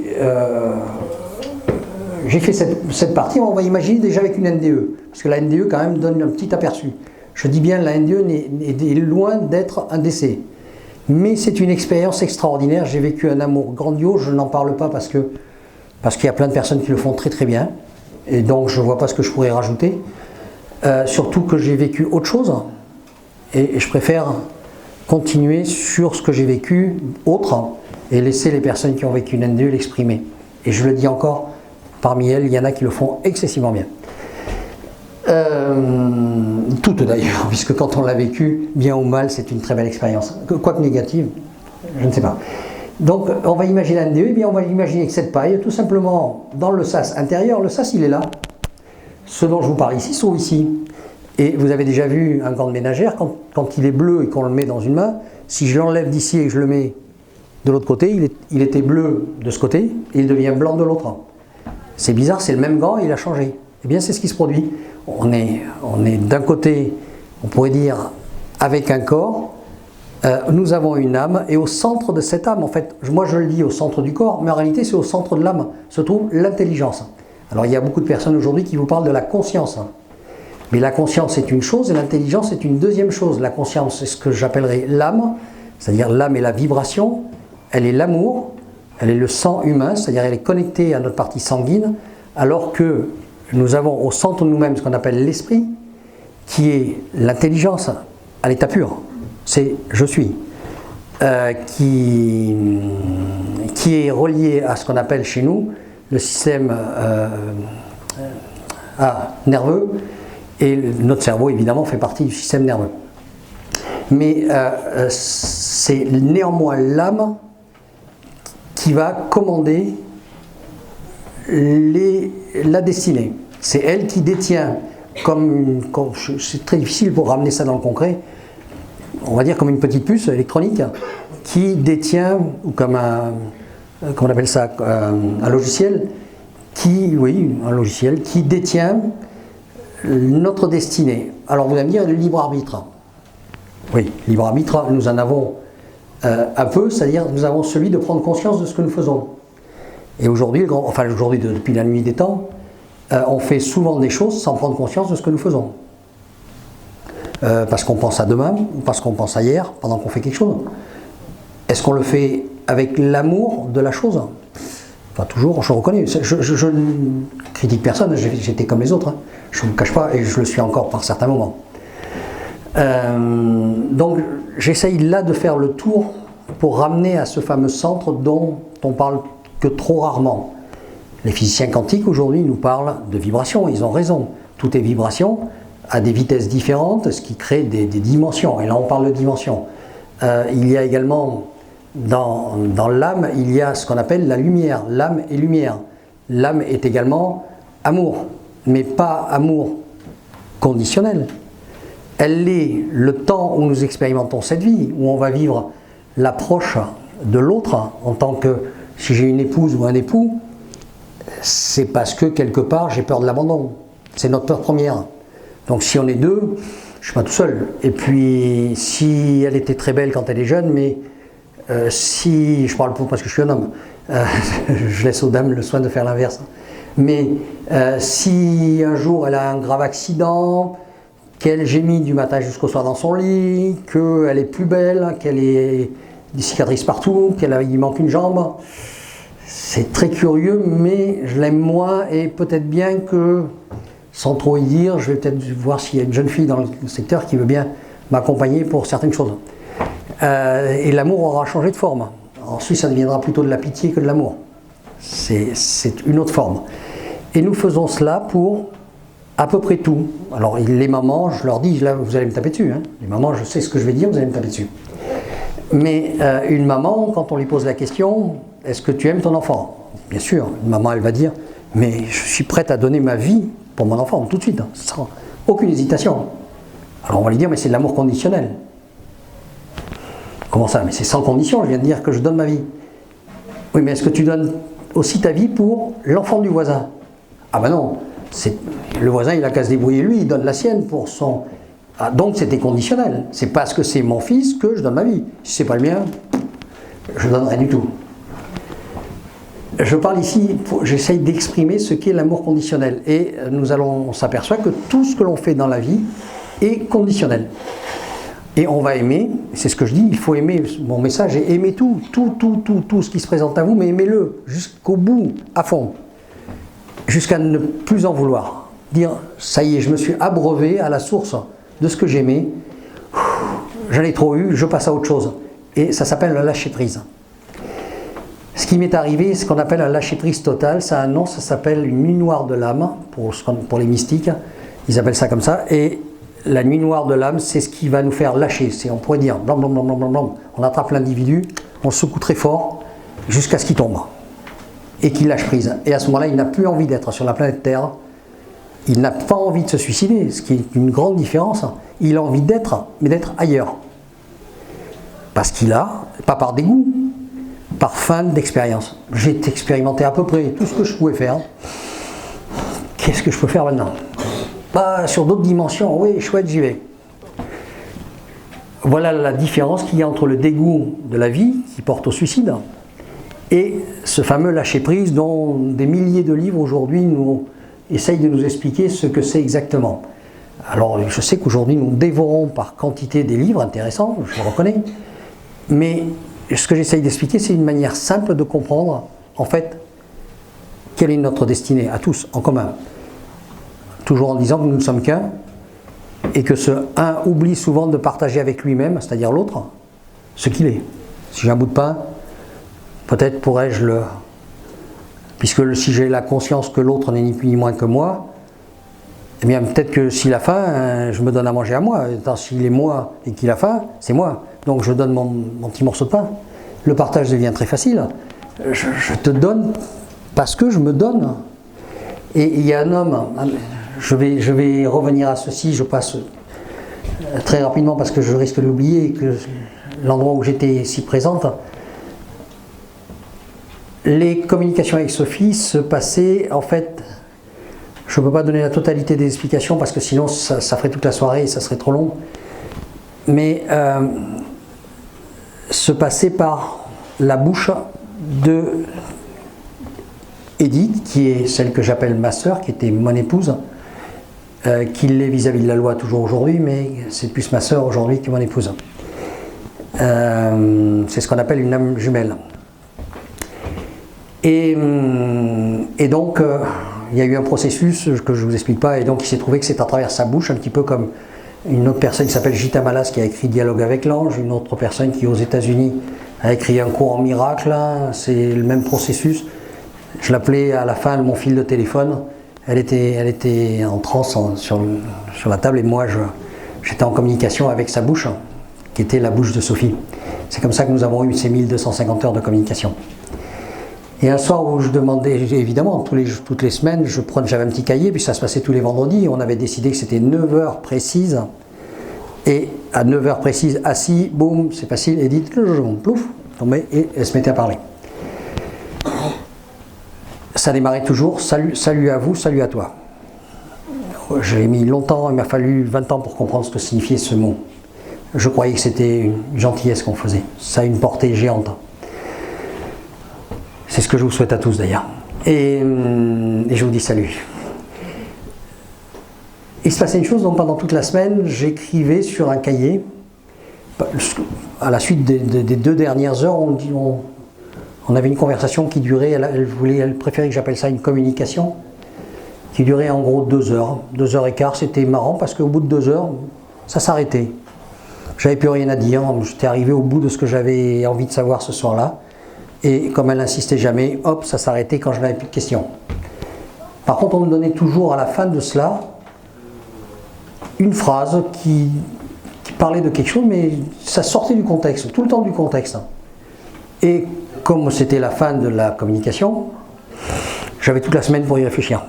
cette partie, on va imaginer déjà avec une NDE, parce que la NDE quand même donne un petit aperçu. Je dis bien, la NDE est loin d'être un décès, mais c'est une expérience extraordinaire. J'ai vécu un amour grandiose, je n'en parle pas parce qu'il y a plein de personnes qui le font très très bien, et donc je ne vois pas ce que je pourrais rajouter. Surtout que j'ai vécu autre chose, et je préfère continuer sur ce que j'ai vécu autre, et laisser les personnes qui ont vécu une NDE l'exprimer. Et je le dis encore, parmi elles, il y en a qui le font excessivement bien. Toutes d'ailleurs, puisque quand on l'a vécu, bien ou mal, c'est une très belle expérience. Quoique négative, je ne sais pas. Donc on va imaginer un NDE, et bien on va imaginer que cette paille, tout simplement dans le sas intérieur, le sas il est là. Ce dont je vous parle ici sont ici. Et vous avez déjà vu un gant de ménagère, quand il est bleu et qu'on le met dans une main, si je l'enlève d'ici et que je le mets de l'autre côté, il était bleu de ce côté et il devient blanc de l'autre. C'est bizarre, c'est le même gant et il a changé. Eh bien c'est ce qui se produit. On est d'un côté, on pourrait dire, avec un corps, nous avons une âme, et au centre de cette âme, en fait, moi je le dis au centre du corps, mais en réalité c'est au centre de l'âme, se trouve l'intelligence. Alors il y a beaucoup de personnes aujourd'hui qui vous parlent de la conscience. Mais la conscience est une chose et l'intelligence est une deuxième chose. La conscience, c'est ce que j'appellerais l'âme, c'est-à-dire l'âme est la vibration, elle est l'amour, elle est le sang humain, c'est-à-dire elle est connectée à notre partie sanguine, alors que nous avons au centre de nous-mêmes ce qu'on appelle l'esprit, qui est l'intelligence à l'état pur. C'est « je suis », qui est relié à ce qu'on appelle chez nous le système nerveux, et notre cerveau évidemment fait partie du système nerveux. Mais c'est néanmoins l'âme qui va commander la destinée. C'est elle qui détient, c'est très difficile pour ramener ça dans le concret, on va dire comme une petite puce électronique qui détient, ou comme comment on appelle ça, un logiciel qui détient notre destinée. Alors vous allez me dire le libre arbitre. Oui, libre arbitre, nous en avons un peu, c'est-à-dire nous avons celui de prendre conscience de ce que nous faisons. Et aujourd'hui, depuis la nuit des temps, on fait souvent des choses sans prendre conscience de ce que nous faisons. Parce qu'on pense à demain, ou parce qu'on pense à hier, pendant qu'on fait quelque chose. Est-ce qu'on le fait avec l'amour de la chose? Enfin, toujours, je reconnais. Je ne critique personne, j'étais comme les autres. Hein. Je ne me cache pas, et je le suis encore par certains moments. Donc, j'essaye là de faire le tour pour ramener à ce fameux centre dont on parle que trop rarement. Les physiciens quantiques aujourd'hui nous parlent de vibrations, ils ont raison. Tout est vibration, à des vitesses différentes, ce qui crée des dimensions. Et là, on parle de dimensions. Il y a également, dans l'âme, il y a ce qu'on appelle la lumière. L'âme est lumière. L'âme est également amour, mais pas amour conditionnel. Elle est le temps où nous expérimentons cette vie, où on va vivre l'approche de l'autre, en tant que, si j'ai une épouse ou un époux, c'est parce que quelque part j'ai peur de l'abandon. C'est notre peur première. Donc si on est deux, je ne suis pas tout seul. Et puis si elle était très belle quand elle est jeune, mais si, je parle parce que je suis un homme, je laisse aux dames le soin de faire l'inverse. Mais si un jour elle a un grave accident, qu'elle gémit du matin jusqu'au soir dans son lit, qu'elle est plus belle, qu'elle ait des cicatrices partout, qu'il manque une jambe, c'est très curieux, mais je l'aime moins et peut-être bien que, sans trop y dire, je vais peut-être voir s'il y a une jeune fille dans le secteur qui veut bien m'accompagner pour certaines choses. Et l'amour aura changé de forme. Ensuite, ça deviendra plutôt de la pitié que de l'amour. C'est une autre forme. Et nous faisons cela pour à peu près tout. Alors les mamans, je leur dis, là vous allez me taper dessus. Hein. Les mamans, je sais ce que je vais dire, vous allez me taper dessus. Mais une maman, quand on lui pose la question, est-ce que tu aimes ton enfant? Bien sûr, une maman elle va dire, mais je suis prête à donner ma vie pour mon enfant, tout de suite, hein, sans aucune hésitation. Alors on va lui dire, mais c'est de l'amour conditionnel. Comment ça? Mais c'est sans condition, je viens de dire que je donne ma vie. Oui, mais est-ce que tu donnes aussi ta vie pour l'enfant du voisin? Ah ben non, le voisin il a qu'à se débrouiller lui, il donne la sienne pour son... Ah, donc c'était conditionnel. C'est parce que c'est mon fils que je donne ma vie. Si c'est pas le mien, je donne rien du tout. Je parle ici, j'essaye d'exprimer ce qu'est l'amour conditionnel. Et on s'aperçoit que tout ce que l'on fait dans la vie est conditionnel. Et on va aimer, c'est ce que je dis, il faut aimer, mon message est aimer tout ce qui se présente à vous, mais aimez-le jusqu'au bout, à fond. Jusqu'à ne plus en vouloir. Dire, ça y est, je me suis abreuvé à la source de ce que j'aimais, j'en ai trop eu, je passe à autre chose. Et ça s'appelle le lâcher-prise. Ce qui m'est arrivé, ce qu'on appelle un lâcher-prise total, ça a un nom, ça s'appelle une nuit noire de l'âme, pour les mystiques, ils appellent ça comme ça, et la nuit noire de l'âme, c'est ce qui va nous faire lâcher, on pourrait dire, blam, blam, blam, blam, blam, blam. On attrape l'individu, on le secoue très fort, jusqu'à ce qu'il tombe, et qu'il lâche prise. Et à ce moment-là, il n'a plus envie d'être sur la planète Terre, il n'a pas envie de se suicider, ce qui est une grande différence, il a envie d'être, mais d'être ailleurs. Parce qu'il a, pas par dégoût, par fin d'expérience. J'ai expérimenté à peu près tout ce que je pouvais faire. Qu'est-ce que je peux faire maintenant? Sur d'autres dimensions, oui, chouette, j'y vais. voilà la différence qu'il y a entre le dégoût de la vie qui porte au suicide et ce fameux lâcher-prise dont des milliers de livres aujourd'hui nous essayent de nous expliquer ce que c'est exactement. Alors je sais qu'aujourd'hui nous dévorons par quantité des livres intéressants, je le reconnais, mais ce que j'essaye d'expliquer, c'est une manière simple de comprendre en fait quelle est notre destinée à tous en commun. Toujours en disant que nous ne sommes qu'un et que ce un oublie souvent de partager avec lui-même, c'est-à-dire l'autre, ce qu'il est. Si j'ai un bout de pain, peut-être pourrais-je le... Puisque si j'ai la conscience que l'autre n'est ni plus ni moins que moi, eh bien peut-être que s'il a faim, je me donne à manger à moi. S'il est moi et qu'il a faim, c'est moi. Donc je donne mon petit morceau de pain. Le partage devient très facile. Je te donne parce que je me donne. Et il y a un homme, je vais revenir à ceci, je passe très rapidement parce que je risque de l'oublier et que l'endroit où j'étais si présente. Les communications avec Sophie se passaient, en fait, je ne peux pas donner la totalité des explications parce que sinon ça ferait toute la soirée et ça serait trop long, mais se passaient par la bouche de Edith, qui est celle que j'appelle ma sœur, qui était mon épouse, qui l'est vis-à-vis de la loi toujours aujourd'hui, mais c'est plus ma sœur aujourd'hui que mon épouse. C'est ce qu'on appelle une âme jumelle. Et donc, il y a eu un processus que je ne vous explique pas, et donc il s'est trouvé que c'est à travers sa bouche, un petit peu comme une autre personne qui s'appelle Gita Malas qui a écrit Dialogue avec l'ange, une autre personne qui aux États-Unis a écrit un cours en miracle, c'est le même processus. Je l'appelais à la fin de mon fil de téléphone, elle était en transe sur la table et moi j'étais en communication avec sa bouche, qui était la bouche de Sophie. C'est comme ça que nous avons eu ces 1250 heures de communication. Et un soir où je demandais, évidemment, toutes les semaines, j'avais un petit cahier, puis ça se passait tous les vendredis, et on avait décidé que c'était 9 heures précises, et à 9 heures précises, assis, boum, c'est facile, Edith, plouf, tombait, et elle se mettait à parler. Ça démarrait toujours, salut à vous, salut à toi. J'ai mis longtemps, il m'a fallu 20 ans pour comprendre ce que signifiait ce mot. Je croyais que c'était une gentillesse qu'on faisait, ça a une portée géante. C'est ce que je vous souhaite à tous d'ailleurs. Et je vous dis salut. Il se passait une chose, donc pendant toute la semaine, j'écrivais sur un cahier. À la suite des 2 dernières heures, on avait une conversation qui durait, elle préférait que j'appelle ça une communication, qui durait en gros 2 heures. 2 heures et quart, c'était marrant parce qu'au bout de 2 heures, ça s'arrêtait. J'avais plus rien à dire, j'étais arrivé au bout de ce que j'avais envie de savoir ce soir-là. Et comme elle n'insistait jamais, hop, ça s'arrêtait quand je n'avais plus de questions. Par contre, on me donnait toujours à la fin de cela une phrase qui parlait de quelque chose, mais ça sortait du contexte, tout le temps du contexte. Et comme c'était la fin de la communication, j'avais toute la semaine pour y réfléchir.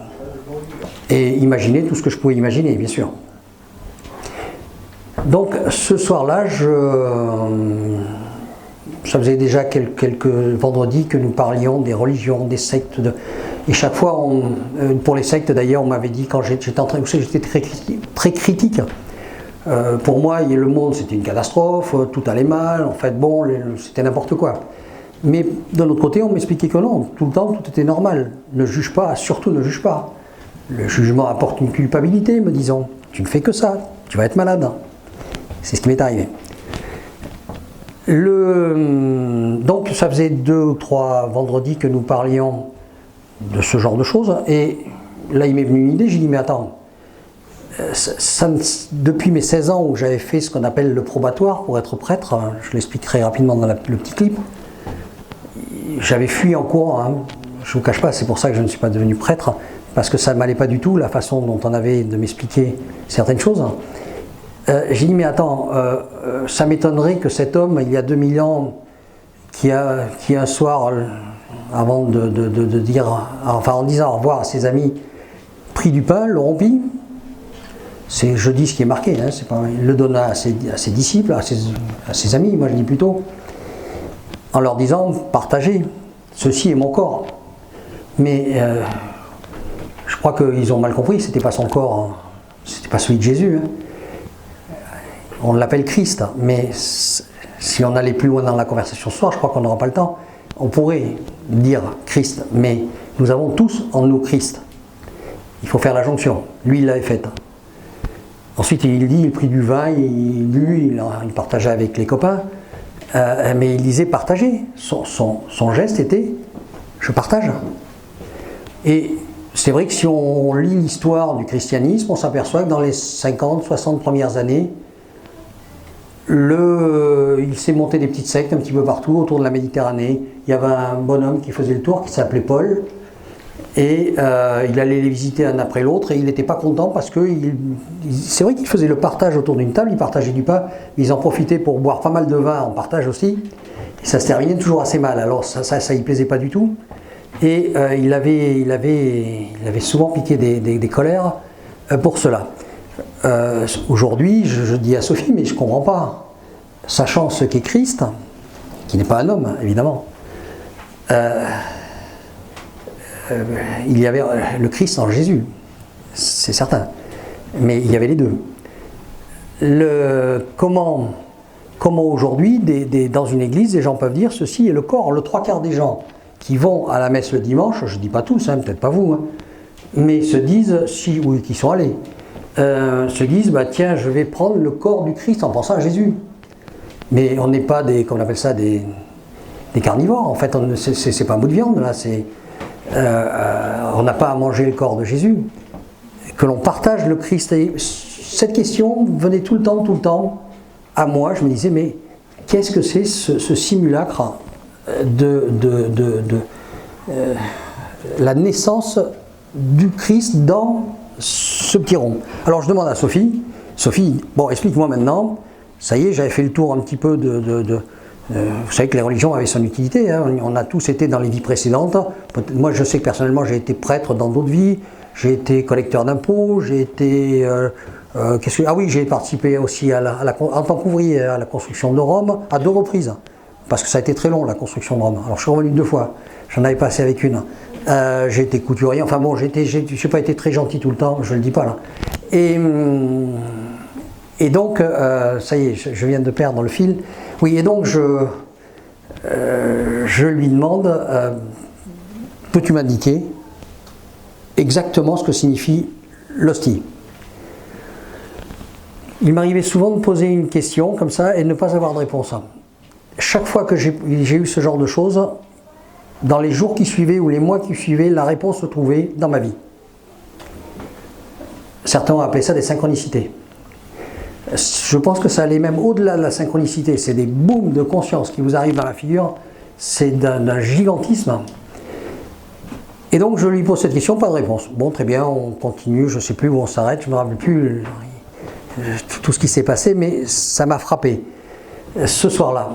Et imaginer tout ce que je pouvais imaginer, bien sûr. Donc, ce soir-là, ça faisait déjà quelques vendredis que nous parlions des religions, des sectes. Et chaque fois, pour les sectes d'ailleurs, on m'avait dit, quand j'étais très critique. Pour moi, le monde c'était une catastrophe, tout allait mal, en fait, bon, c'était n'importe quoi. Mais de l'autre côté, on m'expliquait que non, tout le temps, tout était normal. Ne juge pas, surtout ne juge pas. Le jugement apporte une culpabilité, me disant, tu ne fais que ça, tu vas être malade. C'est ce qui m'est arrivé. Donc ça faisait 2 ou 3 vendredis que nous parlions de ce genre de choses, et là il m'est venu une idée, j'ai dit mais attends, depuis mes 16 ans où j'avais fait ce qu'on appelle le probatoire pour être prêtre, je l'explique très rapidement dans le petit clip, j'avais fui en courant, je ne vous cache pas, c'est pour ça que je ne suis pas devenu prêtre, parce que ça ne m'allait pas du tout la façon dont on avait de m'expliquer certaines choses. J'ai dit mais attends, ça m'étonnerait que cet homme, il y a 2000 ans, qui un soir, avant de dire, enfin en disant au revoir à ses amis, prit du pain, le rompit. Je dis ce qui est marqué, c'est pas, il le donna à ses disciples, à ses amis, moi je dis plutôt, en leur disant partagez, ceci est mon corps. Mais je crois qu'ils ont mal compris, c'était pas son corps, c'était pas celui de Jésus. on l'appelle Christ, mais si on allait plus loin dans la conversation ce soir, je crois qu'on n'aura pas le temps, on pourrait dire Christ, mais nous avons tous en nous Christ. Il faut faire la jonction. Lui, il l'avait faite. Ensuite, il dit, il prit du vin, il partageait avec les copains, mais il disait partager. Son geste était, je partage. Et c'est vrai que si on lit l'histoire du christianisme, on s'aperçoit que dans les 50, 60 premières années, il s'est monté des petites sectes un petit peu partout autour de la Méditerranée. Il y avait un bonhomme qui faisait le tour, qui s'appelait Paul, et il allait les visiter un après l'autre, et il n'était pas content parce que c'est vrai qu'il faisait le partage autour d'une table, il partageait du pain, ils en profitaient pour boire pas mal de vin en partage aussi, et ça se terminait toujours assez mal, alors ça y plaisait pas du tout, et il avait souvent piqué des colères pour cela. Aujourd'hui, je dis à Sophie, mais je ne comprends pas. Sachant ce qu'est Christ, qui n'est pas un homme, évidemment, il y avait le Christ en Jésus, c'est certain. Mais il y avait les deux. Comment aujourd'hui, dans une église, des gens peuvent dire ceci est le corps. Le trois quarts des gens qui vont à la messe le dimanche, je ne dis pas tous, hein, peut-être pas vous, hein, mais se disent, ou qui sont allés, se disent, bah, tiens, je vais prendre le corps du Christ en pensant à Jésus. Mais on n'est pas des, comme on appelle ça, des carnivores. En fait, c'est pas un bout de viande, là. On n'a pas à manger le corps de Jésus. Que l'on partage le Christ. Et cette question venait tout le temps à moi. Je me disais, mais qu'est-ce que c'est ce simulacre de la naissance du Christ dans ce petit rond. Alors je demande à Sophie, bon, explique-moi maintenant, ça y est, j'avais fait le tour un petit peu vous savez que les religions avaient son utilité, hein, on a tous été dans les vies précédentes. Moi je sais que personnellement j'ai été prêtre dans d'autres vies, j'ai été collecteur d'impôts, j'ai été... j'ai participé aussi en tant qu'ouvrier à la construction de Rome, à 2 reprises, parce que ça a été très long la construction de Rome. Alors je suis revenu 2 fois, j'en avais passé avec une. J'ai été couturier, enfin bon, je n'ai pas été très gentil tout le temps, je ne le dis pas là. Et donc, ça y est, je viens de perdre le fil. Oui, et donc je lui demande, peux-tu m'indiquer exactement ce que signifie l'hostie? Il m'arrivait souvent de poser une question comme ça et de ne pas avoir de réponse. Chaque fois que j'ai eu ce genre de choses, dans les jours qui suivaient ou les mois qui suivaient, la réponse se trouvait dans ma vie. Certains ont appelé ça des synchronicités. Je pense que ça allait même au-delà de la synchronicité. C'est des booms de conscience qui vous arrivent dans la figure. C'est d'un gigantisme. Et donc je lui pose cette question, pas de réponse. Bon, très bien, on continue, je ne sais plus où on s'arrête, je ne me rappelle plus tout ce qui s'est passé, mais ça m'a frappé. Ce soir-là,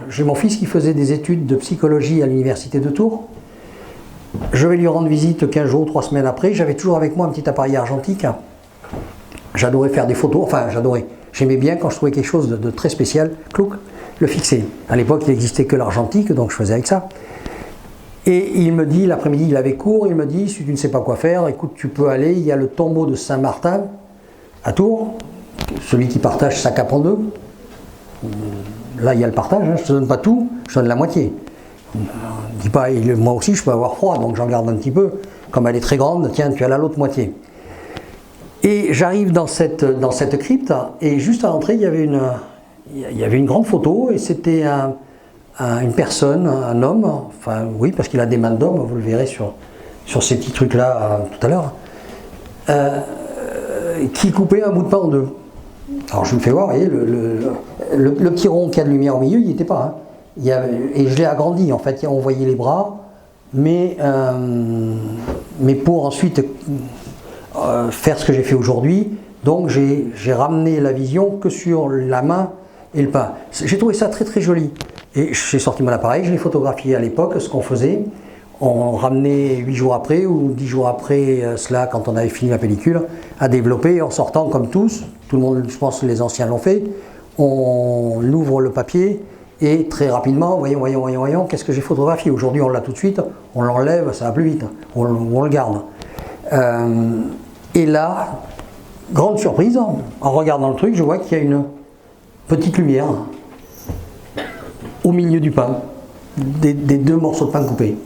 j'ai mon fils qui faisait des études de psychologie à l'université de Tours. Je vais lui rendre visite 15 jours, 3 semaines après. J'avais toujours avec moi un petit appareil argentique. J'adorais faire des photos, enfin j'adorais. J'aimais bien quand je trouvais quelque chose de très spécial, clouc, le fixer. À l'époque, il n'existait que l'argentique, donc je faisais avec ça. Et il me dit, l'après-midi, il avait cours, il me dit, si tu ne sais pas quoi faire, écoute, tu peux aller, il y a le tombeau de Saint-Martin à Tours, celui qui partage sa cape en 2. Là, il y a le partage, hein, je ne te donne pas tout, je te donne la moitié. Dis pas, moi aussi, je peux avoir froid, donc j'en garde un petit peu. Comme elle est très grande, tiens, tu as l'autre moitié. Et j'arrive dans cette crypte, et juste à l'entrée, il y avait une grande photo, et c'était une personne, un homme, enfin oui, parce qu'il a des mains d'homme, vous le verrez sur ces petits trucs-là tout à l'heure, qui coupait un bout de pain en 2. Alors je me fais voir, vous voyez, le petit rond qui a de lumière au milieu, il n'y était pas. Hein. Et je l'ai agrandi, en fait, on voyait les bras, mais pour ensuite faire ce que j'ai fait aujourd'hui, donc j'ai ramené la vision que sur la main et le pain. J'ai trouvé ça très très joli. Et j'ai sorti mon appareil, je l'ai photographié à l'époque, ce qu'on faisait. On ramenait 8 jours après ou 10 jours après cela, quand on avait fini la pellicule, à développer en sortant comme tous, tout le monde, je pense que les anciens l'ont fait, on ouvre le papier et très rapidement, voyons, qu'est-ce que j'ai photographié? Aujourd'hui on l'a tout de suite, on l'enlève, ça va plus vite, on le garde. Et là, grande surprise, en regardant le truc, je vois qu'il y a une petite lumière au milieu du pain, des 2 morceaux de pain coupés.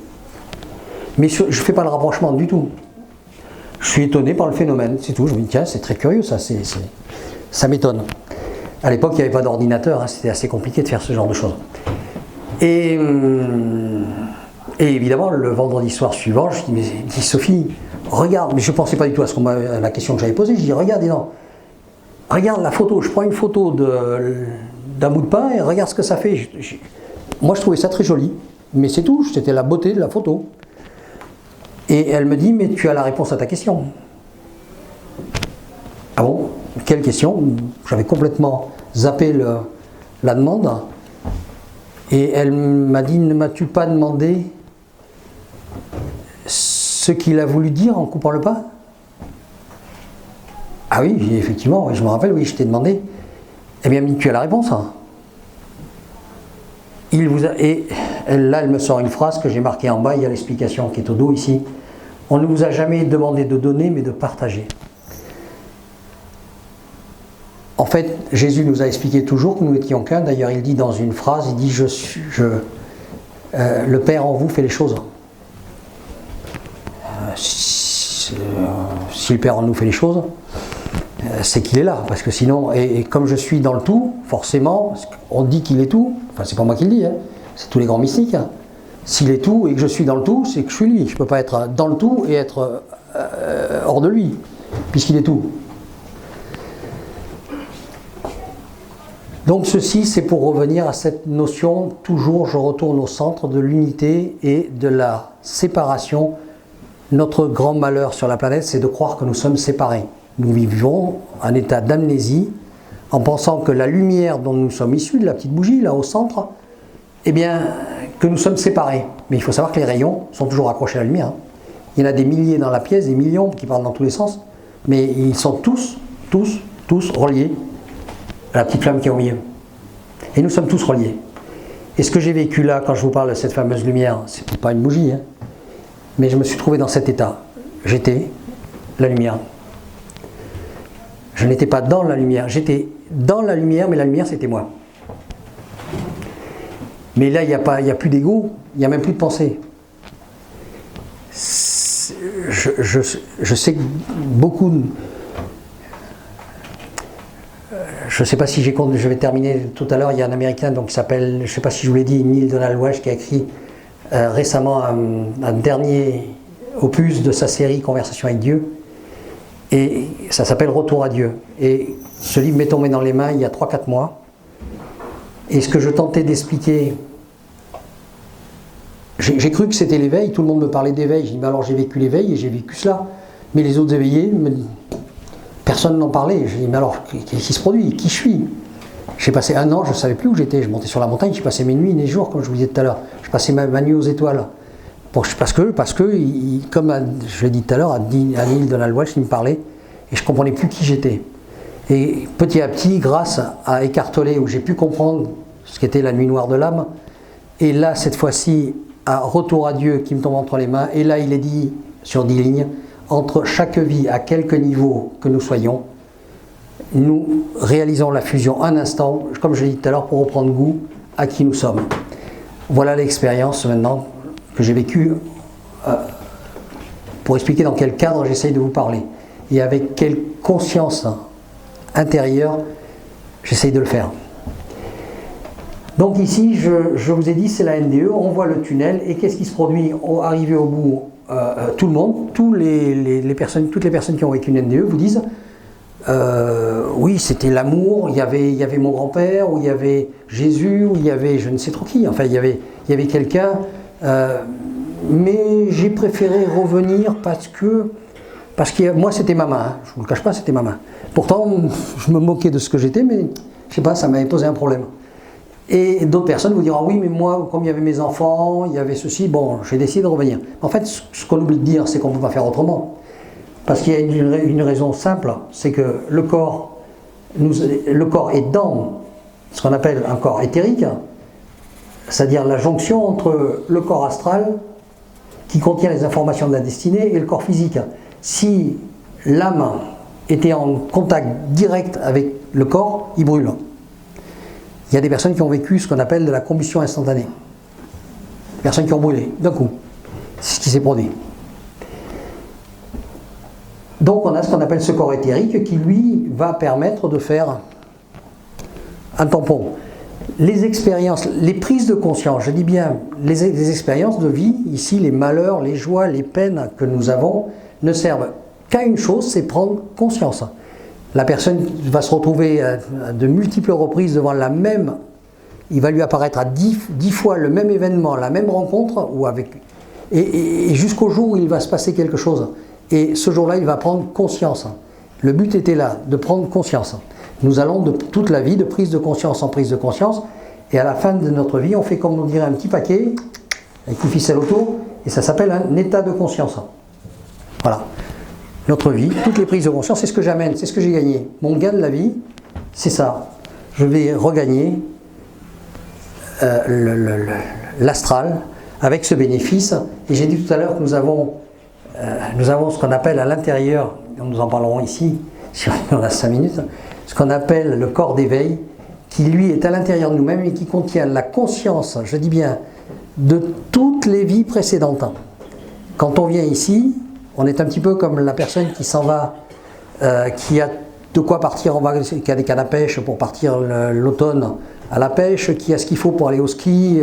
Mais je ne fais pas le rapprochement du tout. Je suis étonné par le phénomène, c'est tout. Je me dis, tiens, c'est très curieux, ça m'étonne. À l'époque, il n'y avait pas d'ordinateur, hein, c'était assez compliqué de faire ce genre de choses. Et évidemment, le vendredi soir suivant, je dis, mais Sophie, regarde, mais je ne pensais pas du tout à la question que j'avais posée. Je dis, regarde, regarde la photo, je prends une photo d'un bout de pain et regarde ce que ça fait. Moi, je trouvais ça très joli, mais c'est tout, c'était la beauté de la photo. Et elle me dit, mais tu as la réponse à ta question. Ah bon? Quelle question? J'avais complètement zappé la demande. Et elle m'a dit, ne m'as-tu pas demandé ce qu'il a voulu dire en coupant le pain? Ah oui, effectivement, je me rappelle, oui, je t'ai demandé. Eh bien, tu as la réponse. Hein. Et là, elle me sort une phrase que j'ai marquée en bas, il y a l'explication qui est au dos ici. On ne vous a jamais demandé de donner, mais de partager. En fait, Jésus nous a expliqué toujours que nous n'étions qu'un. D'ailleurs, il dit dans une phrase, il dit le Père en vous fait les choses. Si le Père en nous fait les choses, c'est qu'il est là. Parce que sinon, et comme je suis dans le tout, forcément, on dit qu'il est tout. Enfin, c'est pas moi qui le dis, hein, c'est tous les grands mystiques. Hein. S'il est tout et que je suis dans le tout, c'est que je suis lui. Je ne peux pas être dans le tout et être hors de lui, puisqu'il est tout. Donc ceci, c'est pour revenir à cette notion, toujours je retourne au centre de l'unité et de la séparation. Notre grand malheur sur la planète, c'est de croire que nous sommes séparés. Nous vivons un état d'amnésie en pensant que la lumière dont nous sommes issus, de la petite bougie, là au centre, eh bien, que nous sommes séparés. Mais il faut savoir que les rayons sont toujours accrochés à la lumière. Il y en a des milliers dans la pièce, des millions qui partent dans tous les sens, mais ils sont tous reliés à la petite flamme qui est au milieu. Et nous sommes tous reliés. Et ce que j'ai vécu là, quand je vous parle de cette fameuse lumière, c'est pas une bougie, hein, mais je me suis trouvé dans cet état. J'étais la lumière. Je n'étais pas dans la lumière, j'étais dans la lumière, mais la lumière c'était moi. Mais là, il n'y a plus d'ego, il n'y a même plus de pensée. Je sais que beaucoup... Je ne sais pas si je vais terminer tout à l'heure, il y a un Américain donc, qui s'appelle, je ne sais pas si je vous l'ai dit, Neil Donald Walsh, qui a écrit récemment un dernier opus de sa série Conversation avec Dieu. Et ça s'appelle Retour à Dieu. Et ce livre m'est tombé dans les mains il y a 3-4 mois. Et ce que je tentais d'expliquer, j'ai cru que c'était l'éveil, tout le monde me parlait d'éveil. J'ai dit, mais alors j'ai vécu l'éveil et j'ai vécu cela. Mais les autres éveillés, personne n'en parlait. J'ai dit, mais alors, qu'est-ce qui se produit? Qui je suis? J'ai passé 1 an, je ne savais plus où j'étais. Je montais sur la montagne, j'ai passé mes nuits et mes jours, comme je vous disais tout à l'heure. Je passais ma nuit aux étoiles. Parce que comme je l'ai dit tout à l'heure, à Neil Donald Walsh, il me parlait et je ne comprenais plus qui j'étais. Et petit à petit, grâce à Eckhart Tolle, où j'ai pu comprendre ce qu'était la nuit noire de l'âme, et là, cette fois-ci, à Retour à Dieu qui me tombe entre les mains, et là, il est dit sur 10 lignes, entre chaque vie, à quelque niveau que nous soyons, nous réalisons la fusion un instant, comme je l'ai dit tout à l'heure, pour reprendre goût à qui nous sommes. Voilà l'expérience maintenant que j'ai vécue pour expliquer dans quel cadre j'essaye de vous parler et avec quelle conscience intérieure j'essaye de le faire. Donc ici, je vous ai dit, c'est la NDE, on voit le tunnel et qu'est-ce qui se produit arrivé au bout? Tout le monde, toutes les personnes qui ont vécu une NDE vous disent oui, c'était l'amour, il y avait mon grand-père, ou il y avait Jésus, ou il y avait je ne sais trop qui, enfin il y avait quelqu'un, mais j'ai préféré revenir parce que moi c'était ma main, hein, je ne vous le cache pas, c'était ma main. Pourtant, je me moquais de ce que j'étais, mais je sais pas, ça m'avait posé un problème. Et d'autres personnes vous diront, oui, mais moi, comme il y avait mes enfants, il y avait ceci, bon, j'ai décidé de revenir. En fait, ce qu'on oublie de dire, c'est qu'on ne peut pas faire autrement. Parce qu'il y a une raison simple, c'est que le corps est dans ce qu'on appelle un corps éthérique, c'est-à-dire la jonction entre le corps astral, qui contient les informations de la destinée, et le corps physique. Si l'âme était en contact direct avec le corps, il brûle. Il y a des personnes qui ont vécu ce qu'on appelle de la combustion instantanée. Des personnes qui ont brûlé d'un coup. C'est ce qui s'est produit. Donc on a ce qu'on appelle ce corps éthérique qui lui va permettre de faire un tampon. Les expériences, les prises de conscience, je dis bien les expériences de vie, ici les malheurs, les joies, les peines que nous avons ne servent qu'à une chose, c'est prendre conscience. La personne va se retrouver à de multiples reprises devant la même, il va lui apparaître à 10 fois le même événement, la même rencontre, et jusqu'au jour où il va se passer quelque chose. Et ce jour-là, il va prendre conscience. Le but était là, de prendre conscience. Nous allons de toute la vie, de prise de conscience en prise de conscience, et à la fin de notre vie, on fait comme on dirait un petit paquet, avec une ficelle autour, et ça s'appelle un état de conscience. Voilà. Notre vie, toutes les prises de conscience, c'est ce que j'amène, c'est ce que j'ai gagné. Mon gain de la vie, c'est ça. Je vais regagner l'astral avec ce bénéfice. Et j'ai dit tout à l'heure que nous avons ce qu'on appelle à l'intérieur, nous en parlerons ici, si on a 5 minutes, ce qu'on appelle le corps d'éveil, qui lui est à l'intérieur de nous-mêmes et qui contient la conscience, je dis bien, de toutes les vies précédentes. Quand on vient ici, on est un petit peu comme la personne qui s'en va, qui a de quoi partir, qui a des cannes à pêche pour partir l'automne à la pêche, qui a ce qu'il faut pour aller au ski,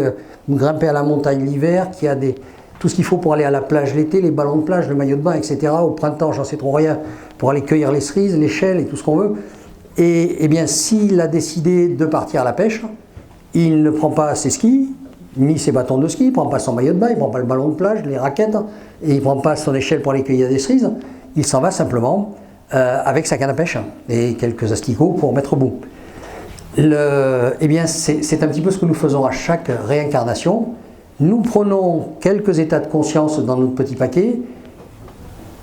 grimper à la montagne l'hiver, qui a tout ce qu'il faut pour aller à la plage l'été, les ballons de plage, le maillot de bain, etc. Au printemps, j'en sais trop rien, pour aller cueillir les cerises, l'échelle et tout ce qu'on veut. Et bien, s'il a décidé de partir à la pêche, il ne prend pas ses skis, ni ses bâtons de ski, il ne prend pas son maillot de bain, il ne prend pas le ballon de plage, les raquettes, et il ne prend pas son échelle pour aller cueillir des cerises. Il s'en va simplement avec sa canne à pêche et quelques asticots pour mettre au bout. Eh bien, c'est un petit peu ce que nous faisons à chaque réincarnation. Nous prenons quelques états de conscience dans notre petit paquet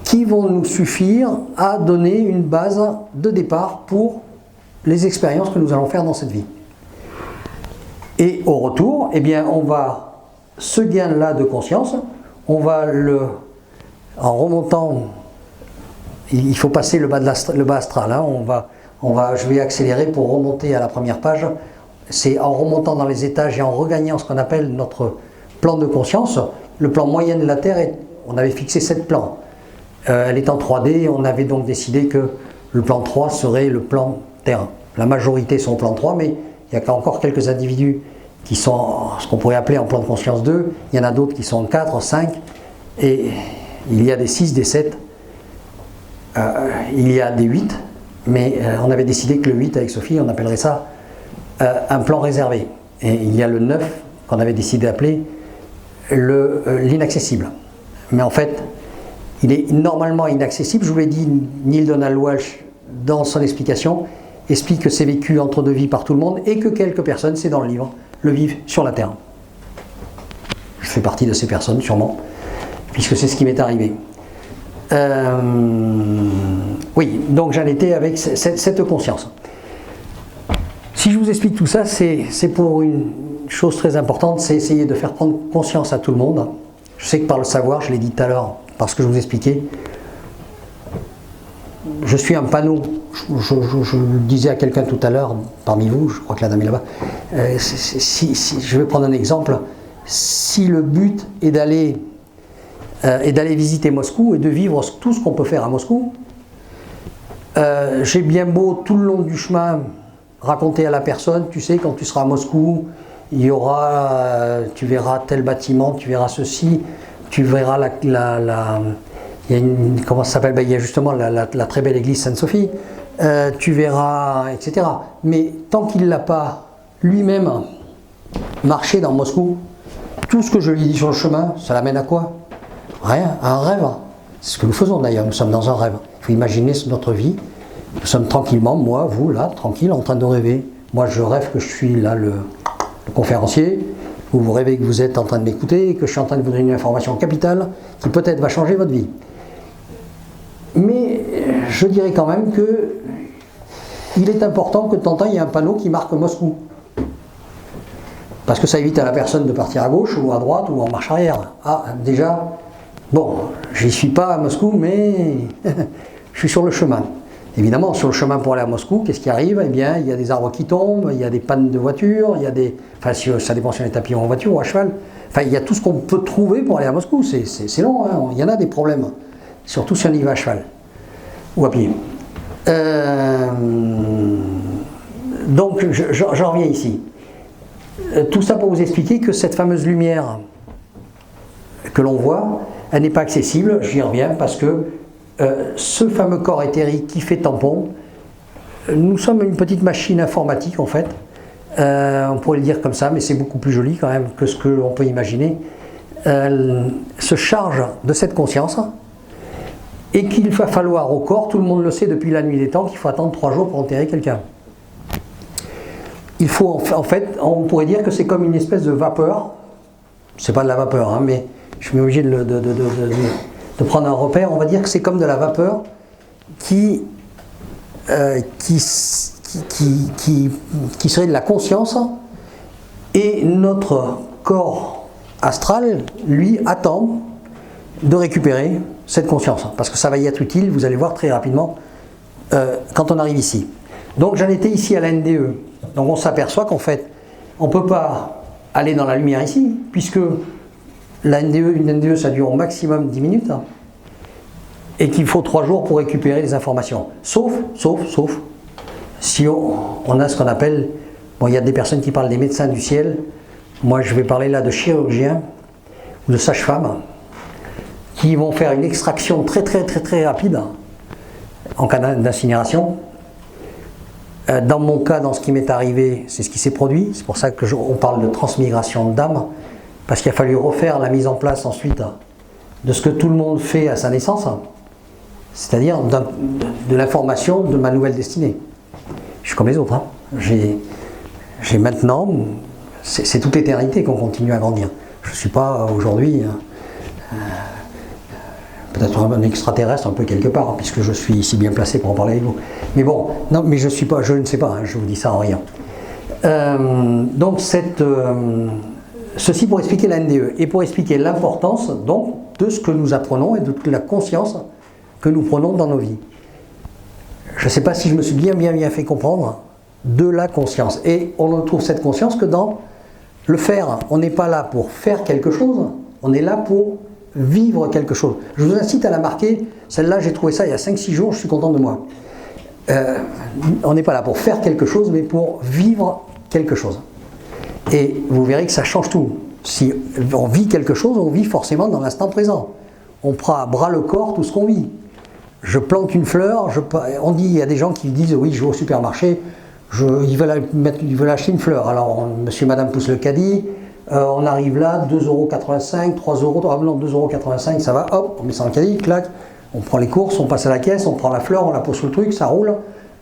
qui vont nous suffire à donner une base de départ pour les expériences que nous allons faire dans cette vie. Et au retour, eh bien, on va, ce gain-là de conscience, on va en remontant, il faut passer le bas astral, hein, je vais accélérer pour remonter à la première page. C'est en remontant dans les étages et en regagnant ce qu'on appelle notre plan de conscience. Le plan moyen de la Terre, on avait fixé 7 plans. Elle est en 3D, on avait donc décidé que le plan 3 serait le plan Terre. La majorité sont au plan 3, mais il y a encore quelques individus qui sont ce qu'on pourrait appeler en plan de conscience 2. Il y en a d'autres qui sont en 4, 5, et il y a des 6, des 7, il y a des 8, mais on avait décidé que le 8 avec Sophie, on appellerait ça un plan réservé. Et il y a le 9 qu'on avait décidé d'appeler l'inaccessible. Mais en fait, il est normalement inaccessible. Je vous l'ai dit, Neale Donald Walsch, dans son explication, explique que c'est vécu entre deux vies par tout le monde et que quelques personnes, c'est dans le livre, le vivent sur la Terre. Je fais partie de ces personnes, sûrement, puisque c'est ce qui m'est arrivé. Oui, donc j'en étais avec cette conscience. Si je vous explique tout ça, c'est pour une chose très importante, c'est essayer de faire prendre conscience à tout le monde. Je sais que par le savoir, je l'ai dit tout à l'heure, parce que je vous expliquais, je suis un panneau. Je le disais à quelqu'un tout à l'heure, parmi vous, je crois que la dame est là-bas, je vais prendre un exemple. Si le but est d'aller visiter Moscou et de vivre tout ce qu'on peut faire à Moscou, j'ai bien beau tout le long du chemin raconter à la personne, tu sais, quand tu seras à Moscou, il y aura, tu verras tel bâtiment, tu verras ceci, tu verras il y a comment ça s'appelle, il y a justement la très belle église Sainte-Sophie, tu verras, etc. Mais tant qu'il ne l'a pas lui-même marché dans Moscou, tout ce que je lui dis sur le chemin, ça l'amène à quoi? Rien, à un rêve. C'est ce que nous faisons d'ailleurs, nous sommes dans un rêve. Il faut imaginer notre vie, nous sommes tranquillement, moi, vous, là, tranquille, en train de rêver. Moi, je rêve que je suis là, le conférencier, vous rêvez que vous êtes en train de m'écouter, et que je suis en train de vous donner une information capitale qui peut-être va changer votre vie. Mais je dirais quand même que il est important que de temps en temps, il y ait un panneau qui marque Moscou. Parce que ça évite à la personne de partir à gauche ou à droite ou en marche arrière. Ah, déjà, bon, j'y suis pas à Moscou, mais je suis sur le chemin. Évidemment, sur le chemin pour aller à Moscou, qu'est-ce qui arrive? Eh bien, il y a des arbres qui tombent, il y a des pannes de voiture, il y a des... Enfin, ça dépend si on est à pied ou en voiture ou à cheval. Enfin, il y a tout ce qu'on peut trouver pour aller à Moscou. C'est long, hein. Il y en a des problèmes. Surtout si on y va à cheval ou à pied. Donc, j'en reviens ici. Tout ça pour vous expliquer que cette fameuse lumière que l'on voit, elle n'est pas accessible, j'y reviens, parce que ce fameux corps éthérique qui fait tampon, nous sommes une petite machine informatique en fait, on pourrait le dire comme ça, mais c'est beaucoup plus joli quand même que ce que l'on peut imaginer, se charge de cette conscience, et qu'il va falloir au corps, tout le monde le sait depuis la nuit des temps, qu'il faut attendre 3 jours pour enterrer quelqu'un. Il faut en fait, on pourrait dire que c'est comme une espèce de vapeur, c'est pas de la vapeur, hein, mais je suis obligé de prendre un repère, on va dire que c'est comme de la vapeur qui serait de la conscience, et notre corps astral, lui, attend de récupérer cette conscience, parce que ça va y être utile, vous allez voir très rapidement, quand on arrive ici. Donc j'en étais ici à la NDE, donc on s'aperçoit qu'en fait, on ne peut pas aller dans la lumière ici, puisque la NDE, une NDE, ça dure au maximum 10 minutes, hein, et qu'il faut 3 jours pour récupérer les informations. Sauf, si on a ce qu'on appelle, bon, il y a des personnes qui parlent des médecins du ciel, moi je vais parler là de chirurgiens, ou de sages-femmes, qui vont faire une extraction très rapide, en cas d'incinération. Dans mon cas, dans ce qui m'est arrivé, c'est ce qui s'est produit, c'est pour ça qu'on parle de transmigration d'âme, parce qu'il a fallu refaire la mise en place ensuite de ce que tout le monde fait à sa naissance, c'est-à-dire de l'information de ma nouvelle destinée. Je suis comme les autres, hein. J'ai maintenant, c'est toute l'éternité qu'on continue à grandir. Je ne suis pas aujourd'hui peut-être un extraterrestre un peu quelque part, hein, puisque je suis ici bien placé pour en parler avec vous. Mais bon, non, mais je ne sais pas, hein, je vous dis ça en riant. Donc ceci pour expliquer la NDE et pour expliquer l'importance donc de ce que nous apprenons et de toute la conscience que nous prenons dans nos vies. Je ne sais pas si je me suis bien fait comprendre de la conscience. Et on ne trouve cette conscience que dans le faire. On n'est pas là pour faire quelque chose, on est là pour vivre quelque chose. Je vous incite à la marquer, celle-là j'ai trouvé ça il y a 5-6 jours, je suis content de moi. On n'est pas là pour faire quelque chose, mais pour vivre quelque chose. Et vous verrez que ça change tout. Si on vit quelque chose, on vit forcément dans l'instant présent. On prend à bras le corps tout ce qu'on vit. Je plante une fleur, on dit, il y a des gens qui disent, oui, je vais au supermarché, ils veulent acheter une fleur. Alors, monsieur et madame poussent le caddie, on arrive là, 2,85 €, 3 €, ah non, 2,85 €, ça va, hop, on met ça dans le caddie, clac, on prend les courses, on passe à la caisse, on prend la fleur, on la pose sur le truc, ça roule.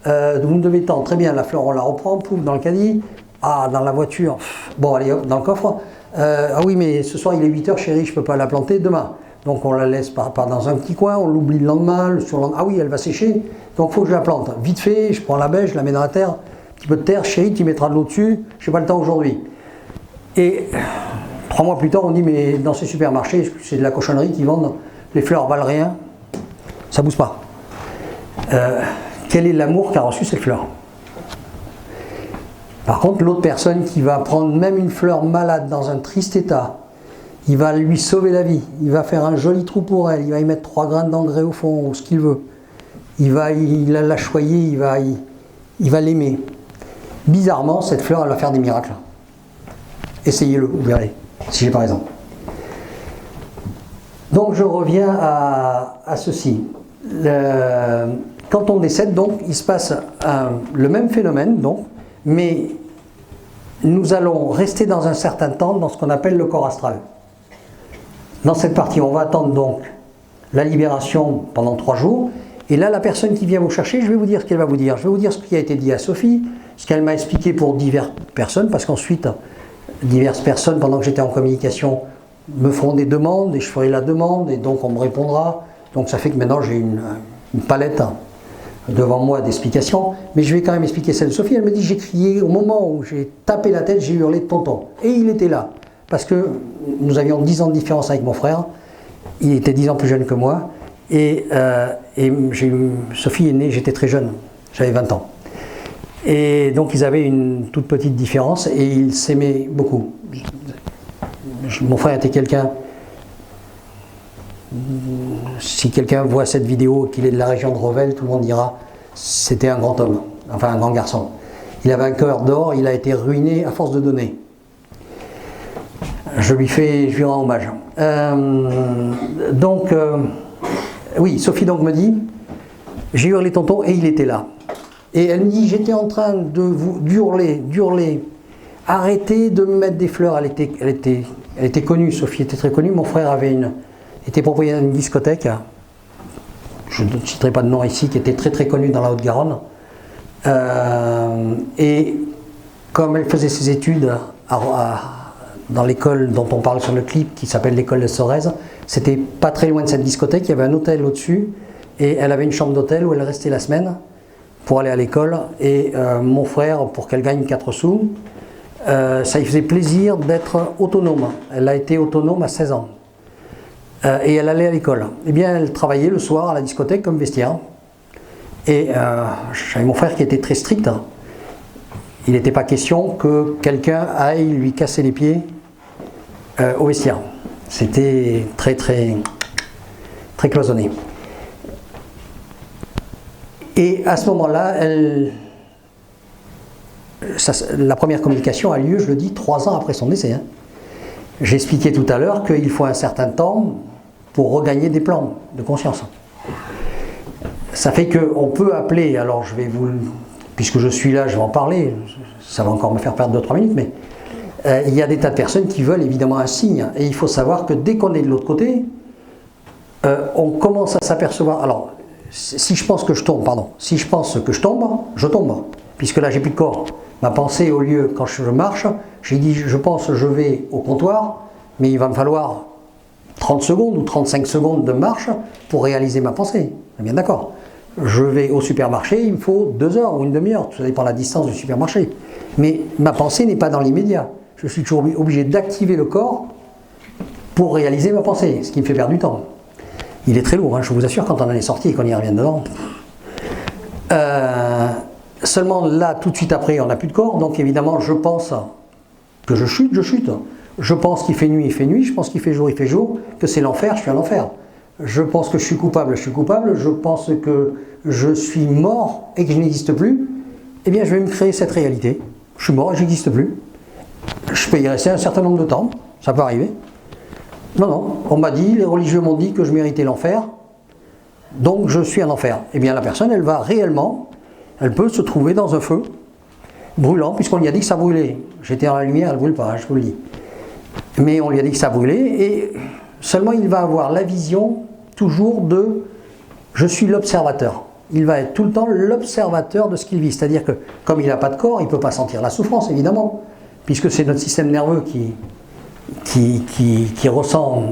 Vous me devez tant, très bien, la fleur, on la reprend, pouf, dans le caddie, ah, dans la voiture, bon, allez, hop, dans le coffre. Ah oui, mais ce soir, il est 8 h, chérie, je ne peux pas la planter demain. Donc on la laisse par dans un petit coin, on l'oublie le lendemain, le surlendemain, ah oui, elle va sécher, donc il faut que je la plante. Vite fait, je prends la bêche, je la mets dans la terre, un petit peu de terre, chérie, tu mettras de l'eau dessus, je n'ai pas le temps aujourd'hui. Et 3 mois plus tard, on dit, mais dans ces supermarchés, c'est de la cochonnerie qu'ils vendent, les fleurs valent rien, ça ne bouge pas. Quel est l'amour qu'a reçu cette fleur? Par contre, l'autre personne qui va prendre même une fleur malade dans un triste état, il va lui sauver la vie, il va faire un joli trou pour elle, il va y mettre 3 grains d'engrais au fond, ou ce qu'il veut. Il va la choyer, il va l'aimer. Bizarrement, cette fleur, elle va faire des miracles. Essayez-le, vous verrez, si j'ai pas raison. Donc je reviens à ceci. Quand on décède, donc, il se passe le même phénomène, donc, mais nous allons rester dans un certain temps dans ce qu'on appelle le corps astral. Dans cette partie, on va attendre donc la libération pendant 3 jours. Et là, la personne qui vient vous chercher, je vais vous dire ce qu'elle va vous dire. Je vais vous dire ce qui a été dit à Sophie, ce qu'elle m'a expliqué pour diverses personnes, parce qu'ensuite, diverses personnes, pendant que j'étais en communication, me feront des demandes, et je ferai la demande, et donc on me répondra. Donc ça fait que maintenant, j'ai une palette devant moi d'explications. Mais je vais quand même expliquer celle de Sophie. Elle me dit, j'ai crié, au moment où j'ai tapé la tête, j'ai hurlé de tonton. Et il était là. Parce que nous avions 10 ans de différence avec mon frère, il était 10 ans plus jeune que moi, Et Sophie est née, j'étais très jeune, j'avais 20 ans. Et donc ils avaient une toute petite différence et ils s'aimaient beaucoup. Mon frère était quelqu'un, si quelqu'un voit cette vidéo et qu'il est de la région de Revel, tout le monde dira c'était un grand homme, enfin un grand garçon. Il avait un cœur d'or, il a été ruiné à force de donner. Je lui rends hommage. Oui, Sophie donc me dit, j'ai hurlé tonton et il était là. Et elle me dit, j'étais en train d'hurler, arrêtez de me mettre des fleurs. Elle était connue, Sophie était très connue. Mon frère était propriétaire d'une discothèque, je ne citerai pas de nom ici, qui était très très connue dans la Haute-Garonne. Et comme elle faisait ses études dans l'école dont on parle sur le clip, qui s'appelle l'école de Sorèze, c'était pas très loin de cette discothèque, il y avait un hôtel au-dessus, et elle avait une chambre d'hôtel où elle restait la semaine pour aller à l'école, et mon frère, pour qu'elle gagne 4 sous, ça lui faisait plaisir d'être autonome. Elle a été autonome à 16 ans. Et elle allait à l'école. Eh bien, elle travaillait le soir à la discothèque comme vestiaire. Et j'avais mon frère qui était très strict. Il n'était pas question que quelqu'un aille lui casser les pieds au vestiaire. C'était très très très cloisonné. Et à ce moment-là, la première communication a lieu, je le dis, 3 ans après son décès. J'ai expliqué tout à l'heure qu'il faut un certain temps pour regagner des plans de conscience. Ça fait qu'on peut appeler, alors je vais puisque je suis là, je vais en parler, ça va encore me faire perdre 2-3 minutes, mais il y a des tas de personnes qui veulent évidemment un signe. Et il faut savoir que dès qu'on est de l'autre côté, on commence à s'apercevoir. Alors, si je pense que je tombe, je tombe, puisque là j'ai plus de corps. Ma pensée, au lieu, quand je marche, j'ai dit, je pense, je vais au comptoir, mais il va me falloir 30 secondes ou 35 secondes de marche pour réaliser ma pensée. On est bien d'accord. Je vais au supermarché, il me faut 2 heures ou une demi-heure, ça dépend de la distance du supermarché. Mais ma pensée n'est pas dans l'immédiat. Je suis toujours obligé d'activer le corps pour réaliser ma pensée, ce qui me fait perdre du temps. Il est très lourd, je vous assure, quand on en est sorti et qu'on y revient dedans. Seulement là, tout de suite après, on n'a plus de corps, donc évidemment, je pense que je chute. Je pense qu'il fait nuit, il fait nuit. Je pense qu'il fait jour, il fait jour. Que c'est l'enfer, je suis en enfer. Je pense que je suis coupable, je suis coupable. Je pense que je suis mort et que je n'existe plus. Eh bien, je vais me créer cette réalité. Je suis mort et je n'existe plus. Je peux y rester un certain nombre de temps, ça peut arriver. Non, on m'a dit, les religieux m'ont dit que je méritais l'enfer, donc je suis en enfer. Eh bien, la personne, elle va réellement, elle peut se trouver dans un feu brûlant, puisqu'on lui a dit que ça brûlait. J'étais dans la lumière, elle ne brûle pas, je vous le dis. Mais on lui a dit que ça brûlait, et seulement il va avoir la vision toujours de « je suis l'observateur ». Il va être tout le temps l'observateur de ce qu'il vit. C'est-à-dire que, comme il n'a pas de corps, il ne peut pas sentir la souffrance, évidemment, puisque c'est notre système nerveux qui ressent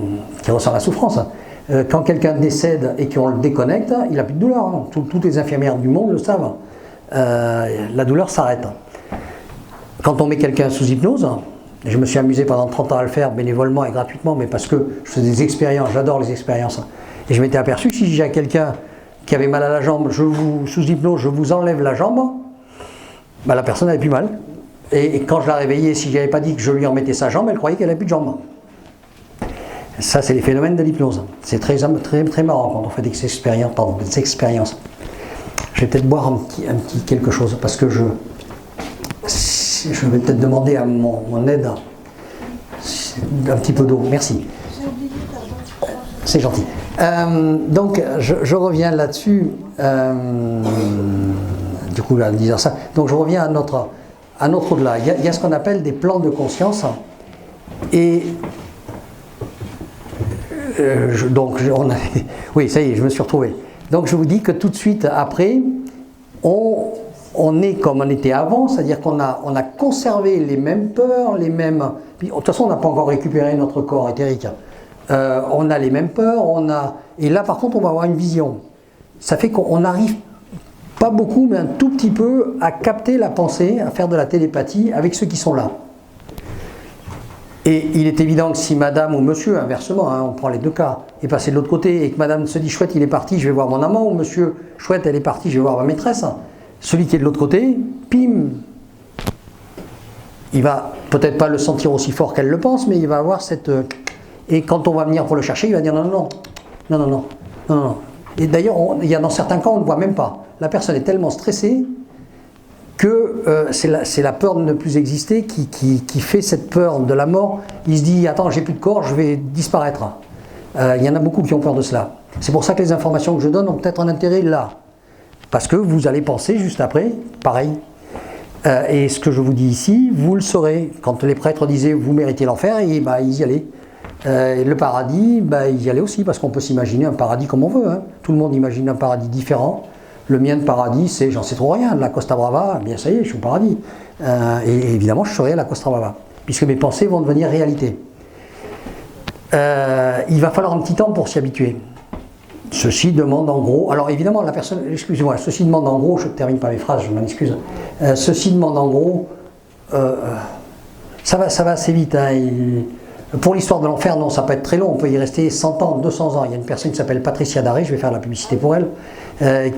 la souffrance. Quand quelqu'un décède et qu'on le déconnecte, il n'a plus de douleur. Toutes les infirmières du monde le savent. La douleur s'arrête. Quand on met quelqu'un sous hypnose, et je me suis amusé pendant 30 ans à le faire bénévolement et gratuitement, mais parce que je fais des expériences, j'adore les expériences. Et je m'étais aperçu que si j'ai quelqu'un qui avait mal à la jambe, sous hypnose, je vous enlève la jambe, bah, la personne n'avait plus mal. Et quand je la réveillais, si je n'avais pas dit que je lui en mettais sa jambe, elle croyait qu'elle n'avait plus de jambe. Ça, c'est les phénomènes de l'hypnose. C'est très, très, très marrant quand on fait des expériences. Je vais peut-être boire un petit quelque chose, parce que je vais peut-être demander à mon aide un petit peu d'eau. Merci. C'est gentil. Donc, je reviens là-dessus, du coup, en disant ça. Donc, je reviens à notre au-delà. Il y a ce qu'on appelle des plans de conscience. Et oui, ça y est, je me suis retrouvé. Donc, je vous dis que tout de suite après, on est comme on était avant, c'est-à-dire qu'on a conservé les mêmes peurs, les mêmes... Puis, de toute façon, on n'a pas encore récupéré notre corps éthérique. On a les mêmes peurs, et là, par contre, on va avoir une vision. Ça fait qu'on n'arrive pas beaucoup, mais un tout petit peu, à capter la pensée, à faire de la télépathie avec ceux qui sont là. Et il est évident que si madame ou monsieur, inversement, hein, on prend les deux cas, est passé de l'autre côté et que madame se dit chouette, il est parti, je vais voir mon amant, ou monsieur chouette, elle est partie, je vais voir ma maîtresse, celui qui est de l'autre côté, pim, il va peut-être pas le sentir aussi fort qu'elle le pense, mais il va avoir cette... Et quand on va venir pour le chercher, il va dire non, non, non, non, non, non, non. Et d'ailleurs, il y a dans certains cas, on ne le voit même pas. La personne est tellement stressée que c'est la peur de ne plus exister qui fait cette peur de la mort. Il se dit, attends, j'ai plus de corps, je vais disparaître. Il y en a beaucoup qui ont peur de cela. C'est pour ça que les informations que je donne ont peut-être un intérêt là. Parce que vous allez penser juste après, pareil. Et ce que je vous dis ici, vous le saurez. Quand les prêtres disaient, vous méritez l'enfer, et bah, ils y allaient. Le paradis, bah, ils y allaient aussi, parce qu'on peut s'imaginer un paradis comme on veut. Hein. Tout le monde imagine un paradis différent. Le mien de paradis, c'est, j'en sais trop rien, la Costa Brava, bien ça y est, je suis au paradis. Et évidemment, je serai à la Costa Brava, puisque mes pensées vont devenir réalité. Il va falloir un petit temps pour s'y habituer. Ceci demande en gros, alors évidemment, la personne, excusez-moi, ceci demande en gros, je ne termine pas mes phrases, je m'en excuse. Ceci demande en gros, ça va assez vite. Hein, pour l'histoire de l'enfer, non, ça peut être très long, on peut y rester 100 ans, 200 ans. Il y a une personne qui s'appelle Patricia Daré, je vais faire la publicité pour elle,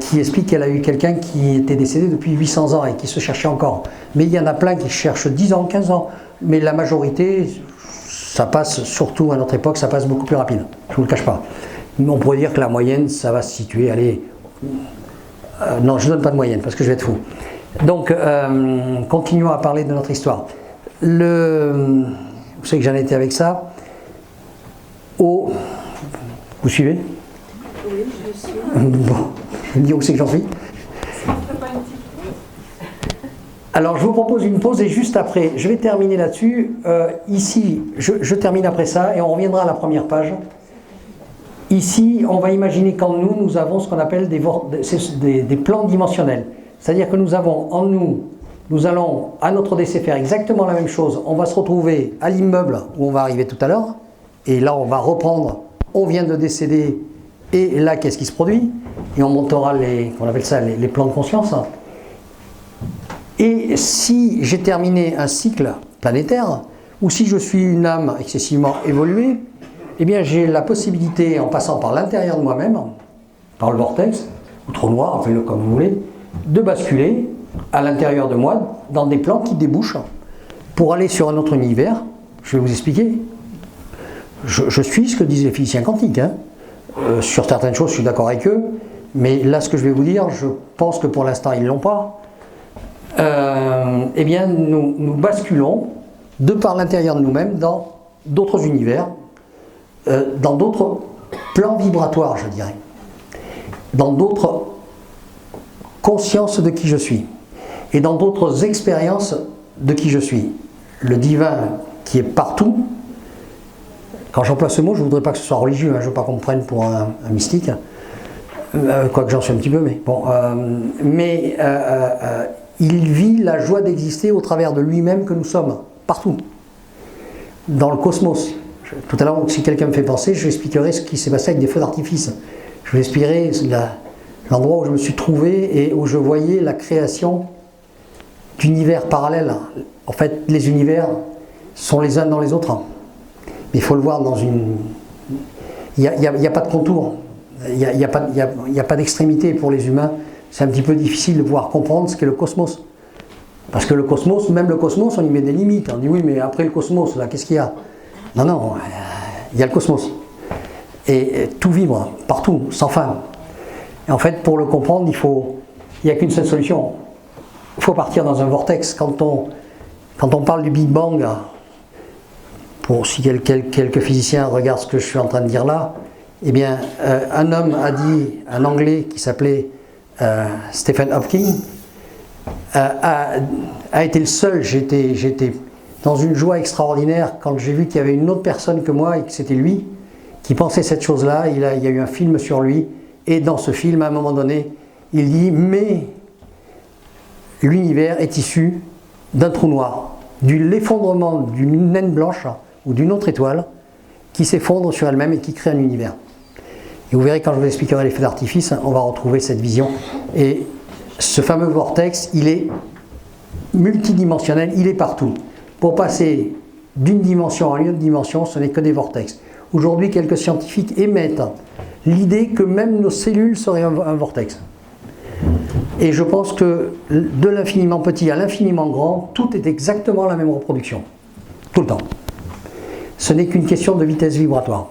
qui explique qu'elle a eu quelqu'un qui était décédé depuis 800 ans et qui se cherchait encore. Mais il y en a plein qui cherchent 10 ans, 15 ans. Mais la majorité, ça passe, surtout à notre époque, ça passe beaucoup plus rapide. Je ne vous le cache pas. On pourrait dire que la moyenne, ça va se situer, allez... non, je ne donne pas de moyenne, parce que je vais être fou. Donc, continuons à parler de notre histoire. Vous savez que j'en étais avec ça. Vous suivez? Oui, je suis. Bon, je me dis où c'est que j'en suis. Alors, je vous propose une pause et juste après, je vais terminer là-dessus. Ici, je termine après ça et on reviendra à la première page. Ici, on va imaginer qu'en nous, nous avons ce qu'on appelle des plans dimensionnels. C'est-à-dire que nous avons en nous, nous allons à notre décès faire exactement la même chose. On va se retrouver à l'immeuble où on va arriver tout à l'heure. Et là, on va reprendre, on vient de décéder, et là, qu'est-ce qui se produit? Et on montera on appelle ça les plans de conscience. Et si j'ai terminé un cycle planétaire, ou si je suis une âme excessivement évoluée, eh bien j'ai la possibilité, en passant par l'intérieur de moi-même, par le vortex, ou trou noir, appelez-le comme vous voulez, de basculer à l'intérieur de moi, dans des plans qui débouchent, pour aller sur un autre univers. Je vais vous expliquer. Je suis ce que disent les physiciens quantiques. Hein. Sur certaines choses, je suis d'accord avec eux, mais là, ce que je vais vous dire, je pense que pour l'instant, ils ne l'ont pas. Eh bien, nous basculons, de par l'intérieur de nous-mêmes, dans d'autres univers, dans d'autres plans vibratoires, je dirais, dans d'autres consciences de qui je suis, et dans d'autres expériences de qui je suis. Le divin qui est partout. Quand j'emploie ce mot, je ne voudrais pas que ce soit religieux, hein, je ne veux pas qu'on me prenne pour un mystique, quoique j'en suis un petit peu, mais bon. Il vit la joie d'exister au travers de lui-même que nous sommes, partout, dans le cosmos. Tout à l'heure, si quelqu'un me fait penser, je lui expliquerai ce qui s'est passé avec des feux d'artifice. Je lui expliquerai l'endroit où je me suis trouvé et où je voyais la création d'univers parallèles. En fait, les univers sont les uns dans les autres. Mais il faut le voir dans une... Il n'y a pas de contour, il n'y a pas d'extrémité pour les humains. C'est un petit peu difficile de pouvoir comprendre ce qu'est le cosmos. Parce que le cosmos, même le cosmos, on y met des limites. On dit oui, mais après le cosmos, là, qu'est-ce qu'il y a? Non, non, il y a le cosmos. Et tout vibre, partout, sans fin. Et en fait, pour le comprendre, il n'y a qu'une seule solution. Il faut partir dans un vortex. Quand on parle du Big Bang, pour si quelques physiciens regardent ce que je suis en train de dire là, eh bien, un homme a dit, un Anglais qui s'appelait Stephen Hawking, a été le seul. J'étais dans une joie extraordinaire quand j'ai vu qu'il y avait une autre personne que moi et que c'était lui qui pensait cette chose-là. Il y a eu un film sur lui et dans ce film, à un moment donné, il dit « Mais l'univers est issu d'un trou noir, de l'effondrement d'une naine blanche ou d'une autre étoile qui s'effondre sur elle-même et qui crée un univers. » Et vous verrez quand je vous expliquerai les feux d'artifice, on va retrouver cette vision. Et ce fameux vortex, il est multidimensionnel, il est partout. Pour passer d'une dimension à une autre dimension, ce n'est que des vortex. Aujourd'hui, quelques scientifiques émettent l'idée que même nos cellules seraient un vortex. Et je pense que de l'infiniment petit à l'infiniment grand, tout est exactement la même reproduction. Tout le temps. Ce n'est qu'une question de vitesse vibratoire.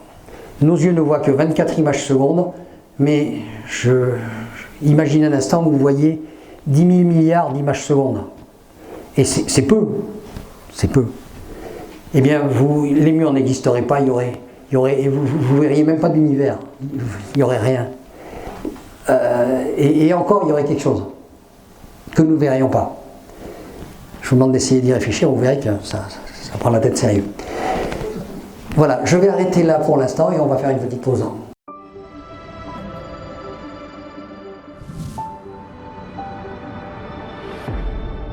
Nos yeux ne voient que 24 images secondes, mais imaginez un instant que vous voyez 10 000 milliards d'images secondes. Et c'est peu. C'est peu. Eh bien, les murs n'existeraient pas, vous ne verriez même pas d'univers. Il n'y aurait rien. Et encore, il y aurait quelque chose que nous ne verrions pas. Je vous demande d'essayer d'y réfléchir, vous verrez que ça prend la tête sérieux. Voilà, je vais arrêter là pour l'instant et on va faire une petite pause.